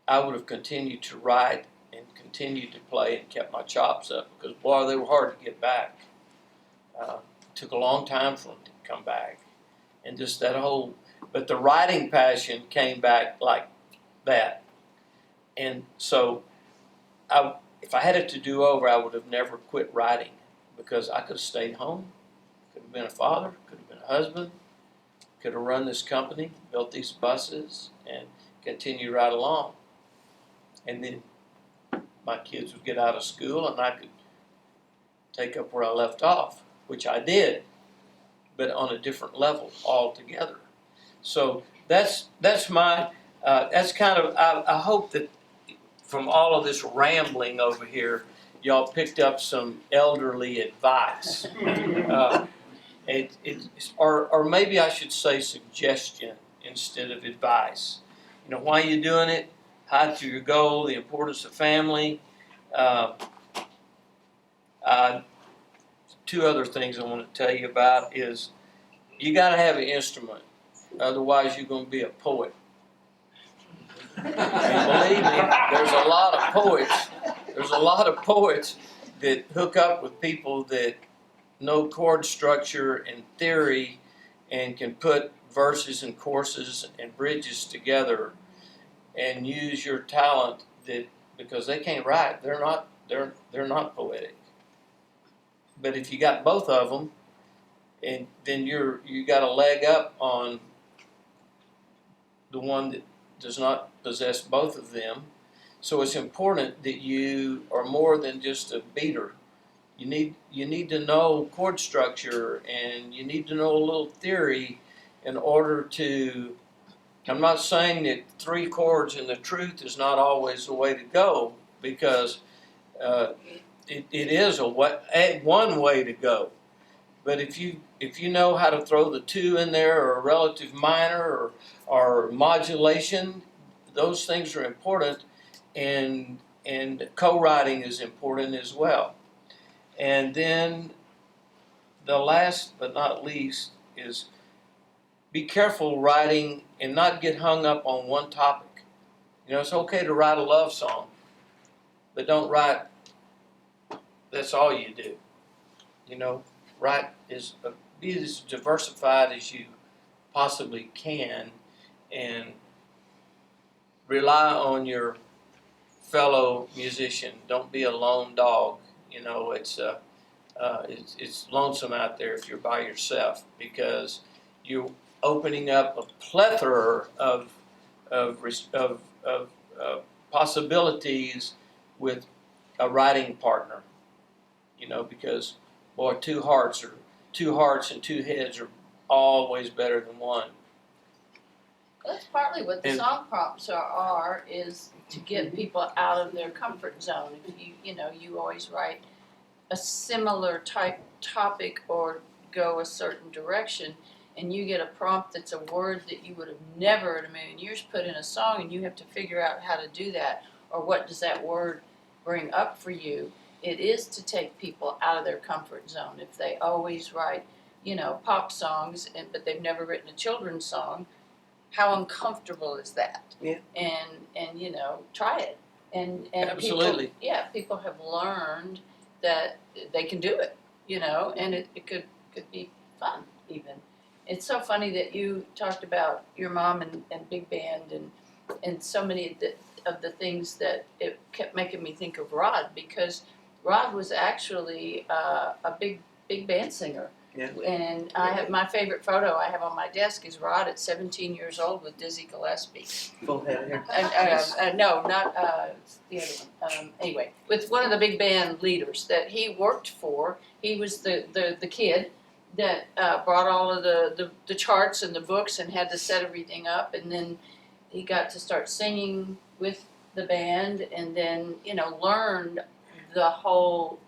I would have continued to write and continued to play and kept my chops up, because boy, they were hard to get back. It took a long time for them to come back. And just that whole, but the writing passion came back like that. And so if I had it to do over, I would have never quit writing, because I could have stayed home, could have been a father, could have been a husband, could have run this company, built these buses, and continued right along. And then my kids would get out of school and I could take up where I left off, which I did, but on a different level altogether. So that's my, that's kind of, I hope that from all of this rambling over here, y'all picked up some elderly advice. Or maybe I should say suggestion instead of advice. You know, why are you doing it? How to your goal, the importance of family. Two other things I want to tell you about is you got to have an instrument. Otherwise, you're going to be a poet. And believe me, there's a lot of poets. There's a lot of poets that hook up with people that know chord structure and theory and can put verses and choruses and bridges together and use your talent, that because they can't write, they're not poetic. But if you got both of them, and then you got a leg up on the one that does not possess both of them. So it's important that you are more than just a beater. You need to know chord structure, and you need to know a little theory in order to. I'm not saying that 3 chords and the truth is not always the way to go, because it is one way to go. But if you know how to throw the 2 in there, or a relative minor, or modulation, those things are important, and co-writing is important as well. And then the last but not least is be careful writing and not get hung up on one topic. You know, it's okay to write a love song, but don't write, that's all you do. You know, be as diversified as you possibly can, and rely on your fellow musician. Don't be a lone dog. You know, it's lonesome out there if you're by yourself, because you're opening up a plethora of possibilities with a writing partner. You know, because boy, 2 hearts and 2 heads are always better than one. That's partly what the song prompts are is to get people out of their comfort zone. If you always write a similar type topic or go a certain direction, and you get a prompt that's a word that you would have never in a million years put in a song, and you have to figure out how to do that, or what does that word bring up for you. It is to take people out of their comfort zone. If they always write, pop songs, but they've never written a children's song, how uncomfortable is that? Yeah. And you know, try it. And Absolutely. people have learned that they can do it, you know, and it could be fun even. It's so funny that you talked about your mom and big band and so many of the things that it kept making me think of Rod, because Rod was actually a big band singer. Yeah. And I have my favorite photo I have on my desk is Rod at 17 years old with Dizzy Gillespie. Full head of hair. No, not the other one. Anyway, with one of the big band leaders that he worked for. He was the kid that brought all of the charts and the books and had to set everything up, and then he got to start singing with the band, and then you know learned the whole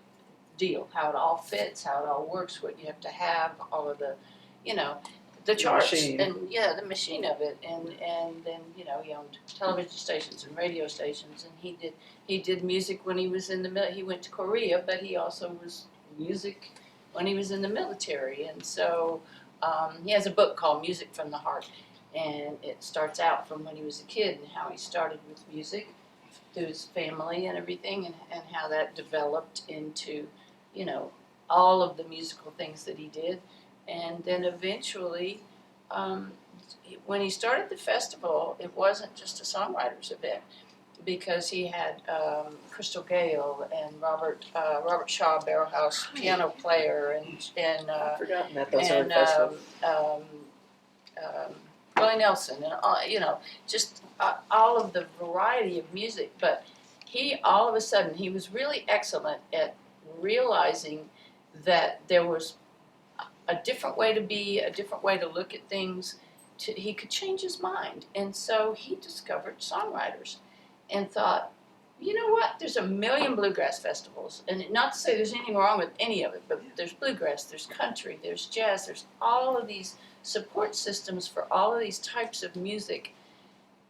deal, how it all fits, how it all works, what you have to have, all of the, you know, the charts machine. and the machine of it, and then you know he owned television stations and radio stations, and he did music when he was in the he went to Korea, but he also was music when he was in the military, and so he has a book called Music from the Heart, and it starts out from when he was a kid and how he started with music through his family and everything, and how that developed into, you know, all of the musical things that he did. And then eventually, when he started the festival, it wasn't just a songwriters event, because he had Crystal Gale and Robert Shaw, Barrelhouse piano player, and I've forgotten that those are and festivals. Willie Nelson, and all, you know, just all of the variety of music. But he, all of a sudden, he was really excellent at realizing that there was a different way to be, a different way to look at things. He could change his mind, and so he discovered songwriters, and thought, you know what? There's a million bluegrass festivals, and not to say there's anything wrong with any of it, but there's bluegrass, there's country, there's jazz, there's all of these support systems for all of these types of music,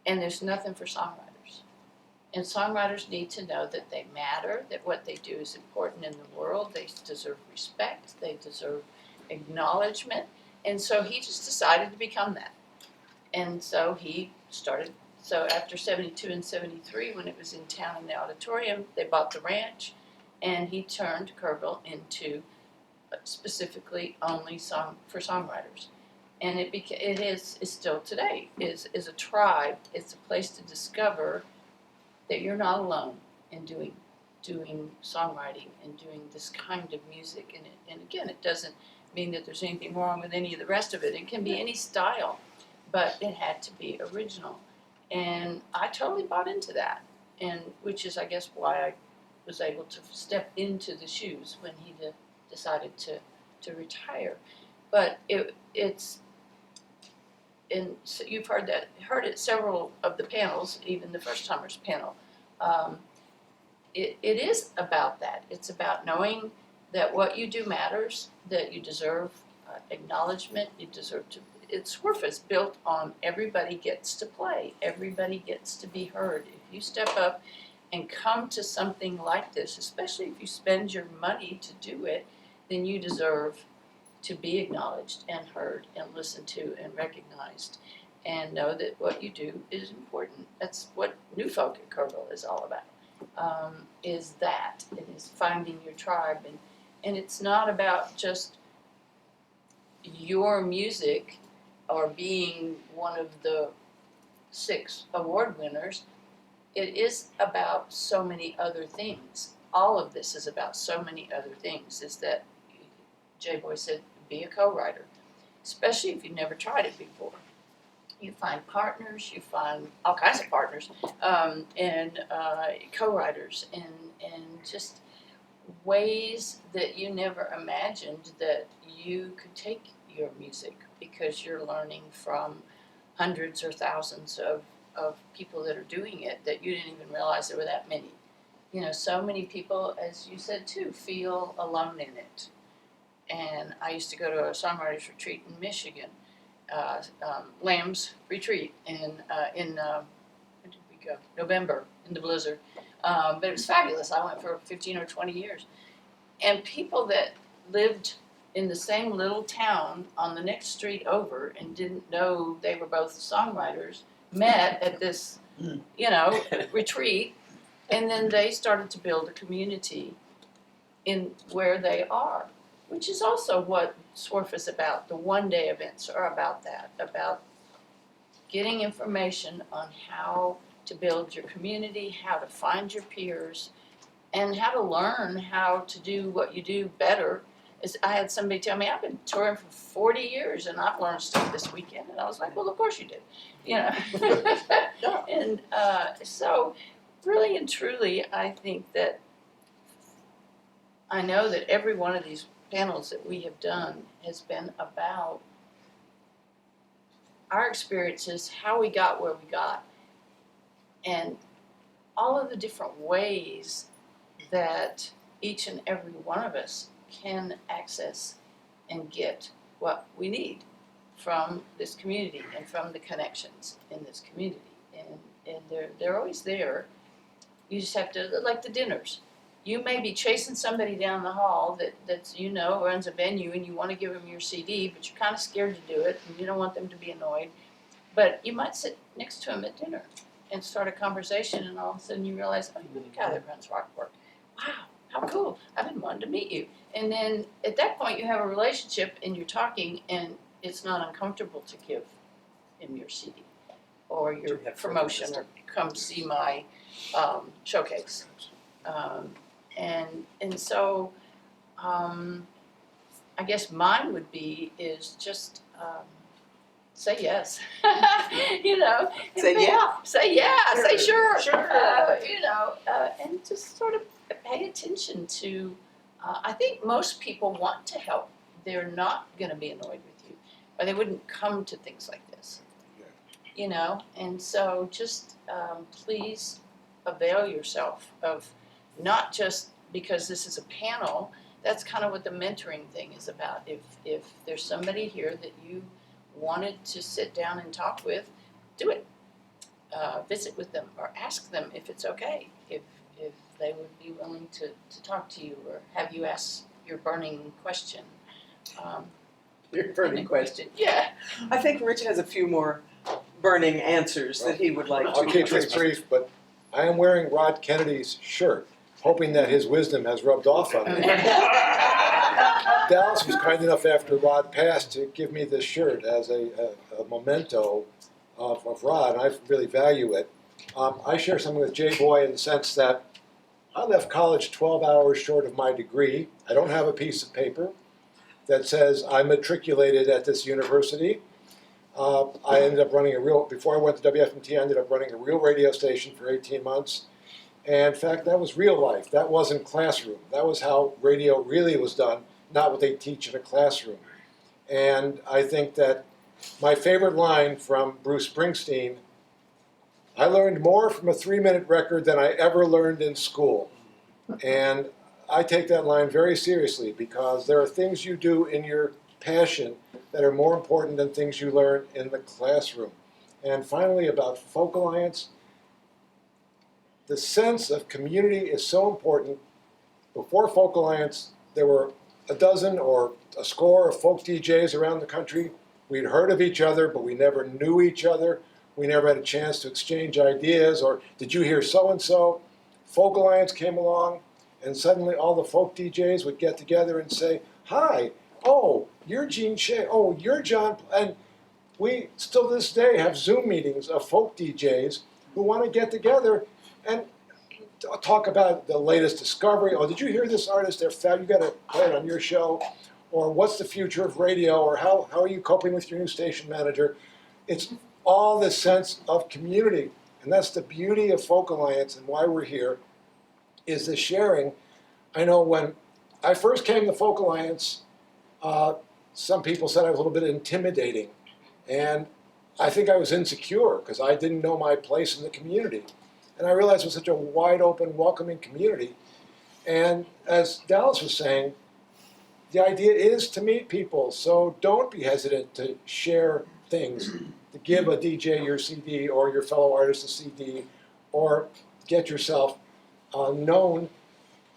and there's nothing for songwriters. And songwriters need to know that they matter, that what they do is important in the world, they deserve respect, they deserve acknowledgement, and so he just decided to become that. And so he started. So after 72 and 73, when it was in town in the auditorium, they bought the ranch, and he turned Kerrville into specifically only song for songwriters. And it is still today, is a tribe. It's a place to discover that you're not alone in doing songwriting and doing this kind of music. And again, it doesn't mean that there's anything wrong with any of the rest of it. It can be any style, but it had to be original. And I totally bought into that, and which is, I guess, why I was able to step into the shoes when he decided to retire. But it's, and so you've heard it several of the panels, even the first timers panel. It is about that. It's about knowing that what you do matters, that you deserve acknowledgement, you deserve to. SWRFA is built on everybody gets to play, everybody gets to be heard. If you step up and come to something like this, especially if you spend your money to do it, then you deserve to be acknowledged and heard and listened to and recognized, and know that what you do is important. That's what New Folk at Kerrville is all about, is that. It is finding your tribe, and it's not about just your music or being one of the 6 award winners. It is about so many other things. All of this is about so many other things. Is that J-Boy said, be a co-writer, especially if you've never tried it before. You find partners, you find all kinds of partners, and co-writers, and just ways that you never imagined that you could take your music, because you're learning from hundreds or thousands of people that are doing it that you didn't even realize there were that many. You know, so many people, as you said too, feel alone in it. And I used to go to a songwriters retreat in Michigan, Lamb's Retreat, in when did we go? November, in the blizzard. But it was fabulous. I went for 15 or 20 years. And people that lived in the same little town on the next street over and didn't know they were both songwriters, met at this, retreat, and then they started to build a community in where they are, which is also what SWRFA is about. The one-day events are about that, about getting information on how to build your community, how to find your peers, and how to learn how to do what you do better. I had somebody tell me, I've been touring for 40 years and I've learned stuff this weekend. And I was like, well, of course you did, And so really and truly, I think that I know that every one of these panels that we have done has been about our experiences, how we got where we got, and all of the different ways that each and every one of us can access and get what we need from this community and from the connections in this community. And they're always there. You just have to, like the dinners. You may be chasing somebody down the hall that's runs a venue, and you want to give them your CD, but you're kind of scared to do it and you don't want them to be annoyed. But you might sit next to them at dinner and start a conversation, and all of a sudden you realize, oh, you're the guy that runs Rockport. Wow, how cool. I've been wanting to meet you. And then at that point you have a relationship and you're talking, and it's not uncomfortable to give him your CD or your promotion or come see my showcase. And so I guess mine would be is just say yes. Say yeah. Say yeah. Say sure. Sure. And just sort of pay attention to. I think most people want to help. They're not going to be annoyed with you, or they wouldn't come to things like this. And so just please avail yourself of, not just because this is a panel. That's kind of what the mentoring thing is about. If there's somebody here that you wanted to sit down and talk with, do it. Visit with them or ask them if it's okay, if they would be willing to talk to you or have you ask your burning question. Your burning question. Yeah. I think Rich has a few more burning answers that he would like to I'll keep this brief, but I am wearing Rod Kennedy's shirt, hoping that his wisdom has rubbed off on me. Dalis was kind enough after Rod passed to give me this shirt as a memento of Rod, and I really value it. I share something with Jay Boy in the sense that I left college 12 hours short of my degree. I don't have a piece of paper that says I matriculated at this university. I ended up running before I went to WFMT, I ended up running a real radio station for 18 months. And in fact, that was real life. That wasn't classroom. That was how radio really was done, not what they teach in a classroom. And I think that my favorite line from Bruce Springsteen, I learned more from a 3-minute record than I ever learned in school. And I take that line very seriously, because there are things you do in your passion that are more important than things you learn in the classroom. And finally, about Folk Alliance, the sense of community is so important. Before Folk Alliance, there were a dozen or a score of folk DJs around the country. We'd heard of each other, but we never knew each other. We never had a chance to exchange ideas, or did you hear so-and-so? Folk Alliance came along, and suddenly all the folk DJs would get together and say, hi, oh, you're Gene Shea, oh, you're John, and we still to this day have Zoom meetings of folk DJs who want to get together and talk about the latest discovery. Oh, did you hear this artist? They're fab. You got to play it on your show. Or what's the future of radio? Or how are you coping with your new station manager? It's all this sense of community. And that's the beauty of Folk Alliance and why we're here, is the sharing. I know when I first came to Folk Alliance, some people said I was a little bit intimidating. And I think I was insecure because I didn't know my place in the community. And I realized it was such a wide open, welcoming community. And as Dalis was saying, the idea is to meet people. So don't be hesitant to share things, to give a DJ your CD or your fellow artist a CD, or get yourself known.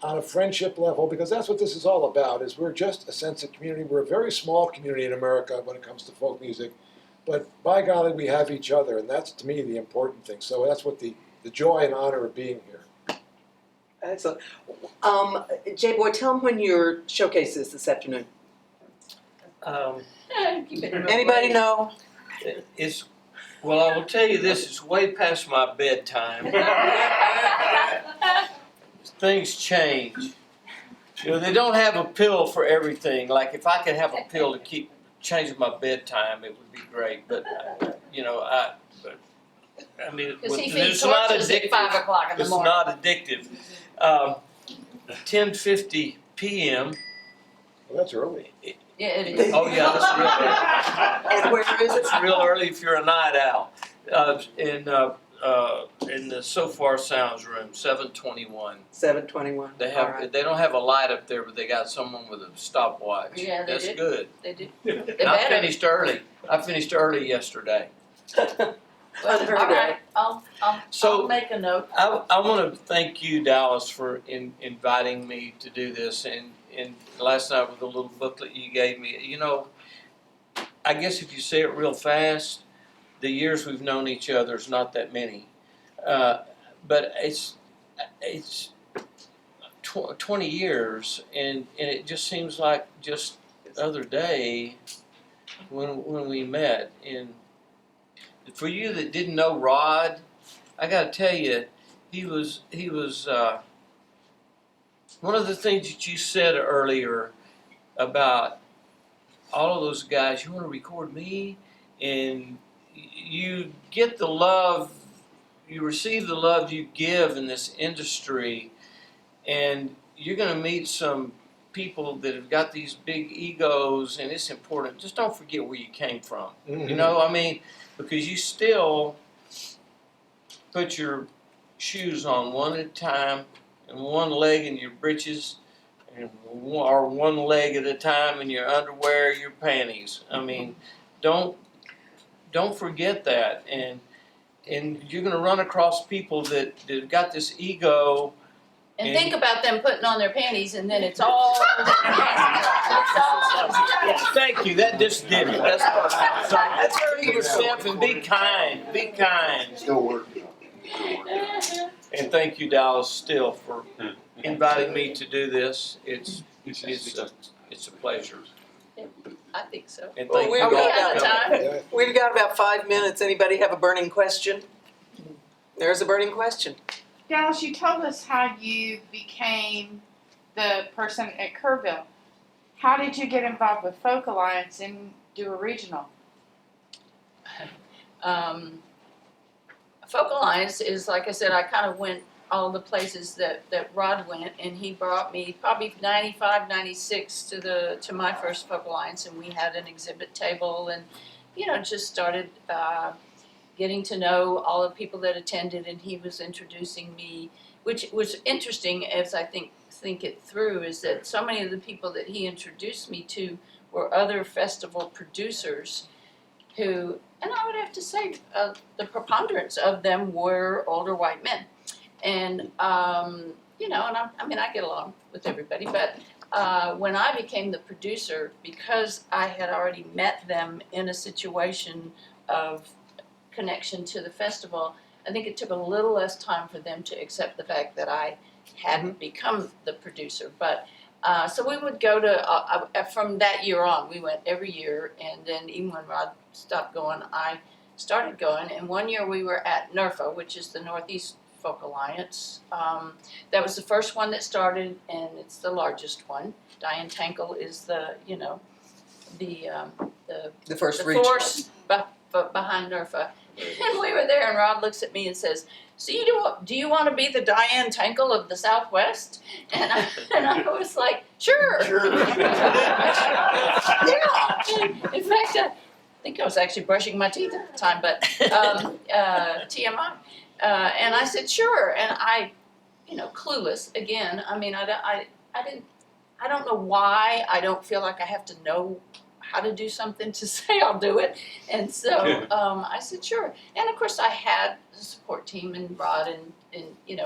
on a friendship level, because that's what this is all about, is we're just a sense of community. We're a very small community in America when it comes to folk music, but by golly, we have each other, and that's, to me, the important thing. So that's what the joy and honor of being here. Excellent. Jay Boy, tell them when your showcase is this afternoon. Keep it in my Anybody way. know? Well, I will tell you this, it's way past my bedtime. Things change. You know, they don't have a pill for everything. Like if I could have a pill to keep changing my bedtime, it would be great. But you know, I mean, Because he it's feeds not horses at 5 addictive. o'clock in the It's morning. not addictive. 10:50 p.m. Well, that's early. Yeah, it is. Oh yeah, that's real early. And where is it? It's real early if you're a night owl. In the SWRFA Sounds room, 721. 7:21. They All have right. they don't have a light up there, but they got someone with a stopwatch. Yeah, they That's did. good. They do. And I finished early. I finished early yesterday. Unheard All of. right, I'll So- make a note. I want to thank you, Dallas, for inviting me to do this. And last night with the little booklet you gave me, you know, I guess if you say it real fast, the years we've known each other is not that many. But it's 20 years, and it just seems like just the other day when we met. And for you that didn't know Rod, I got to tell you, he was one of the things that you said earlier about all of those guys. You want to record me, and you get the love, you receive the love you give in this industry, and you're going to meet some people that have got these big egos, and it's important. Just don't forget where you came from. You know, I mean, because you still put your shoes on one at a time, and one leg in your breeches, or one leg at a time in your underwear, your panties. I mean, don't forget that. And you're going to run across people that have got this ego. And think about them putting on their panties, and then it's all. Thank you. That just did it. That's perfect. So let's be yourself and be kind. Be kind. Still working on it. Still working on it. And thank you, Dallas, still for inviting me to do this. It's a pleasure. I think so. And Well, thank we're you Are we all out for of coming. time? Yeah. We've got about 5 minutes. Anybody have a burning question? There's a burning question. Dallas, you told us how you became the person at Kerrville. How did you get involved with Folk Alliance and do a regional? Folk Alliance is, like I said, I kind of went all the places that Rod went, and he brought me probably 95, 96 to my first Folk Alliance, and we had an exhibit table, and just started getting to know all the people that attended, and he was introducing me, which was interesting as I think it through, is that so many of the people that he introduced me to were other festival producers who, and I would have to say, the preponderance of them were older white men. And, and I get along with everybody, but when I became the producer, because I had already met them in a situation of connection to the festival, I think it took a little less time for them to accept the fact that I hadn't become the producer. But so we would go to, from that year on, we went every year, and then even when Rod stopped going, I started going. And one year we were at NERFA, which is the Northeast Folk Alliance. That was the first one that started, and it's the largest one. Diane Tankel is the first the regional. force behind NERFA. And we were there, and Rod looks at me and says, "So do you want to be the Diane Tankel of the Southwest?" And I was like, "Sure." Yeah. In fact, I think I was actually brushing my teeth at the time, but TMI. And I said, "Sure." And I, clueless again. I mean, I don't know why. I don't feel like I have to know how to do something to say I'll do it. And so I said, sure. And of course I had the support team and Rod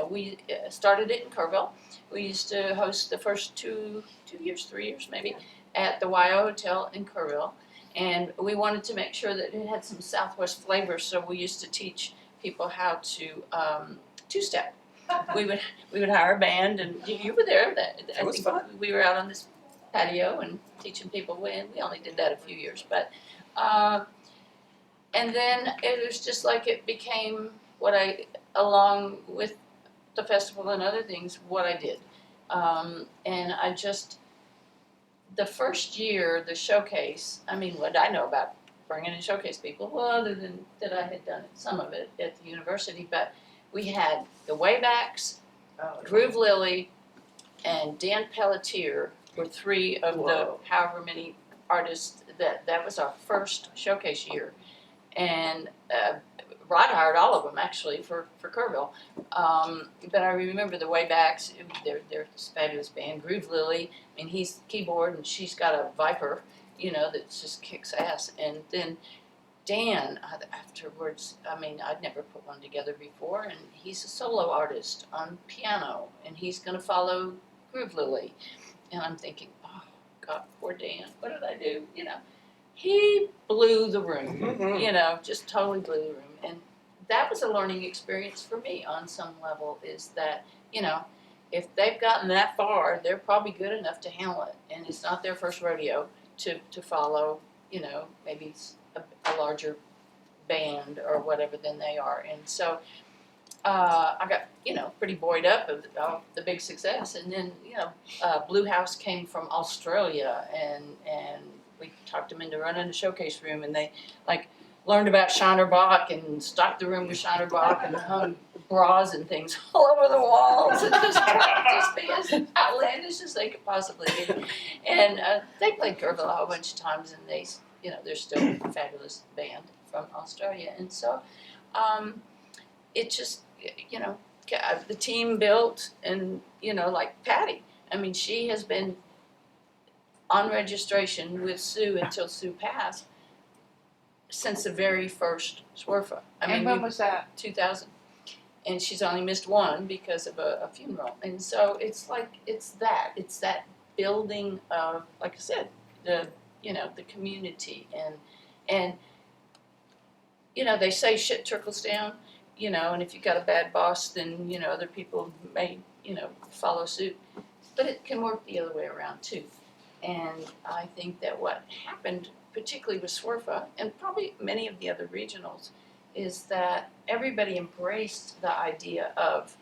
we started it in Kerrville. We used to host the first 3 years maybe, at the YO Hotel in Kerrville. And we wanted to make sure that it had some Southwest flavor, so we used to teach people how to two-step. We would hire a band, and you were there. I was think fun. we were out on this patio and teaching people. We only did that a few years, but and then it was just like it became along with the festival and other things, what I did. And I just, the first year, the showcase, I mean, what I know about bringing in showcase people, well, other than that I had done some of it at the university, but we had the Waybacks, Groove Lily, and Dan Pelletier were three of the Whoa. however many artists that was our first showcase year. And Rod hired all of them actually for Kerrville. But I remember the Waybacks, they're this fabulous band. Groove Lily, I mean, he's keyboard and she's got a Viper, that just kicks ass. And then Dan, afterwards, I mean, I'd never put one together before, and he's a solo artist on piano, and he's going to follow Groove Lily. And I'm thinking, oh, God, poor Dan, what did I do? He blew the room, Mhm. just totally blew the room. And that was a learning experience for me on some level, is that, if they've gotten that far, they're probably good enough to handle it. And it's not their first rodeo to follow, maybe a larger band or whatever than they are. And so I got, pretty buoyed up of the big success. And then, Blue House came from Australia, and we talked them into running a showcase room, and they learned about Shiner Bach and stocked the room with Shiner Bach and hung bras and things all over the walls and just be as outlandish as they could possibly be. And they played Kerrville a whole bunch of times, and they're still a fabulous band from Australia. And so it just, the team built, and, like Patty, I mean, she has been on registration with Sue until Sue passed since the very first SWRFA. And when was that? 2000. And she's only missed one because of a funeral. And so it's that building of, like I said, the community, and they say shit trickles down, and if you've got a bad boss, then, other people may, follow suit. But it can work the other way around too. And I think that what happened, particularly with SWRFA, and probably many of the other regionals, is that everybody embraced the idea of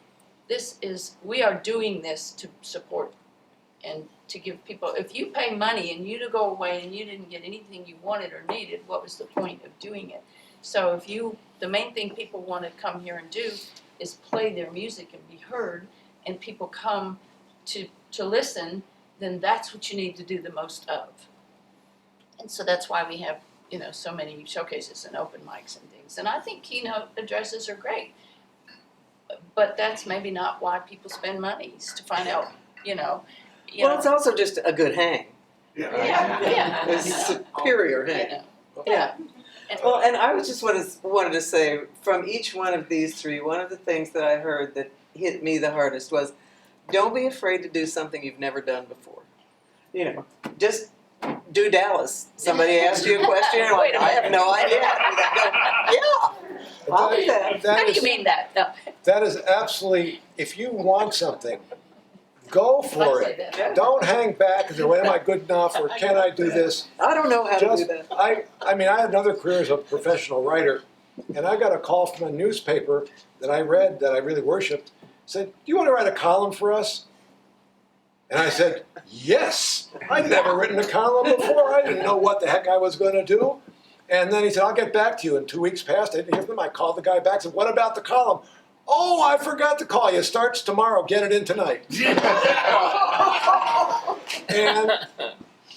we are doing this to support and to give people, if you pay money and you to go away and you didn't get anything you wanted or needed, what was the point of doing it? So the main thing people want to come here and do is play their music and be heard, and people come to listen, then that's what you need to do the most of. And so that's why we have, so many showcases and open mics and things. And I think keynote addresses are great, but that's maybe not why people spend money, is to find out, Well, it's also just a good hang. Yeah. A superior hang. Yeah. Well, and I was just wanted to say, from each one of these three, one of the things that I heard that hit me the hardest was, don't be afraid to do something you've never done before. Just do Dalis. Somebody asked you a question, you're like, I have no idea. Yeah, I'll do that. How do you mean that? No. That is absolutely, if you want something, go for I'd say it. that. Don't hang back and say, well, am I good enough, or can I do this? I don't know how to do Just, that. I mean, I had another career as a professional writer, and I got a call from a newspaper that I read that I really worshipped, said, do you want to write a column for us? And I said, yes. I'd never written a column before. I didn't know what the heck I was going to do. And then he said, I'll get back to you. And 2 weeks passed. I didn't hear from him. I called the guy back and said, what about the column? Oh, I forgot to call you. It starts tomorrow. Get it in tonight. And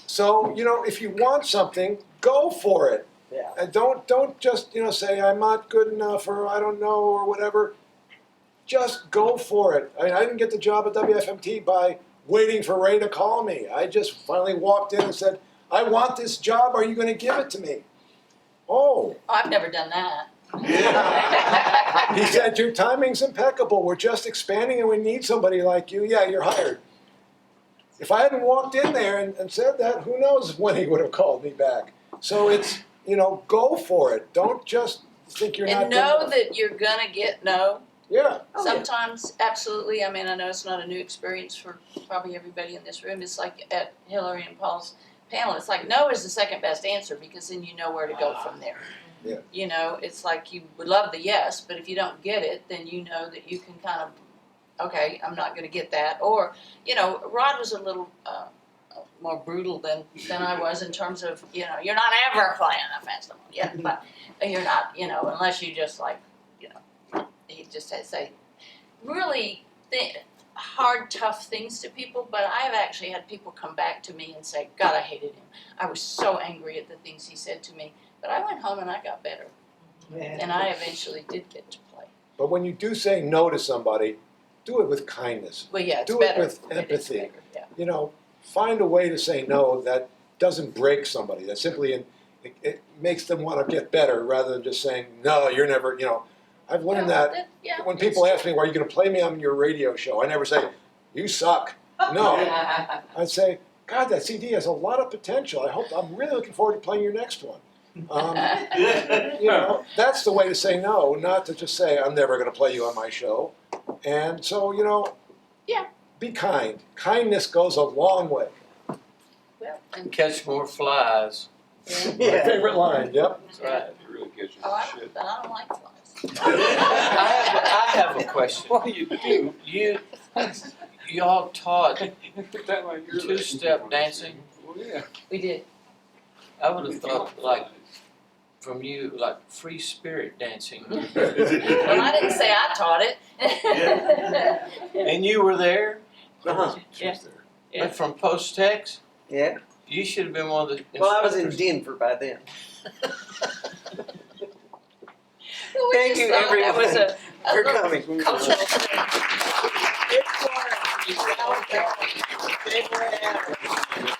so, if you want something, go for it. Yeah. And don't just, say, I'm not good enough, or I don't know, or whatever. Just go for it. I mean, I didn't get the job at WFMT by waiting for Ray to call me. I just finally walked in and said, I want this job. Are you going to give it to me? Oh, I've never done that. He said, your timing's impeccable. We're just expanding and we need somebody like you. Yeah, you're hired. If I hadn't walked in there and said that, who knows when he would have called me back. So it's, go for it. Don't just think you're not And good know enough. that you're gonna get no. Yeah. Oh, yeah. Sometimes, absolutely. I mean, I know it's not a new experience for probably everybody in this room. It's like at Hillary and Paul's panel. It's like no is the second best answer because then you know where to go from there. Yeah. It's like you would love the yes, but if you don't get it, then you know that you can kind of, okay, I'm not going to get that. Or, Rod was a little more brutal than I was in terms of, you're not ever playing a festival. Yeah, but you're not, unless you just like, he just had to say really hard, tough things to people, but I've actually had people come back to me and say, God, I hated him. I was so angry at the things he said to me, but I went home and I got better. And I eventually did get to play. But when you do say no to somebody, do it with kindness. Well, yeah, it's Do better. it with It is empathy. better, yeah. Find a way to say no that doesn't break somebody, that simply it makes them want to get better rather than just saying, no, you're never, I've learned that Yeah, when people ask me, well, are you going to play me on your radio show? I never say, you suck. No. I'd say, God, that CD has a lot of potential. I'm really looking forward to playing your next one. That's the way to say no, not to just say, I'm never going to play you on my show. And so, Yeah. be kind. Kindness goes a long way. Well, and, Catch more flies. yeah. My favorite line, yep. That's right. It really gets you Oh, in shit. I don't like flies. I have a question. What do you do? Y'all taught Pretend like you're two-step dancing? Well, yeah. We did. I would have thought like from you like free spirit dancing. Well, I didn't say I taught it. And you were there? Uh-huh. Yeah. But from post-tex? Yeah. You should have been one of the Well, I was in instructors. Denver by then. We Thank just you, thought everyone, that was a for little coming. cultural thing. It's fun. They were out.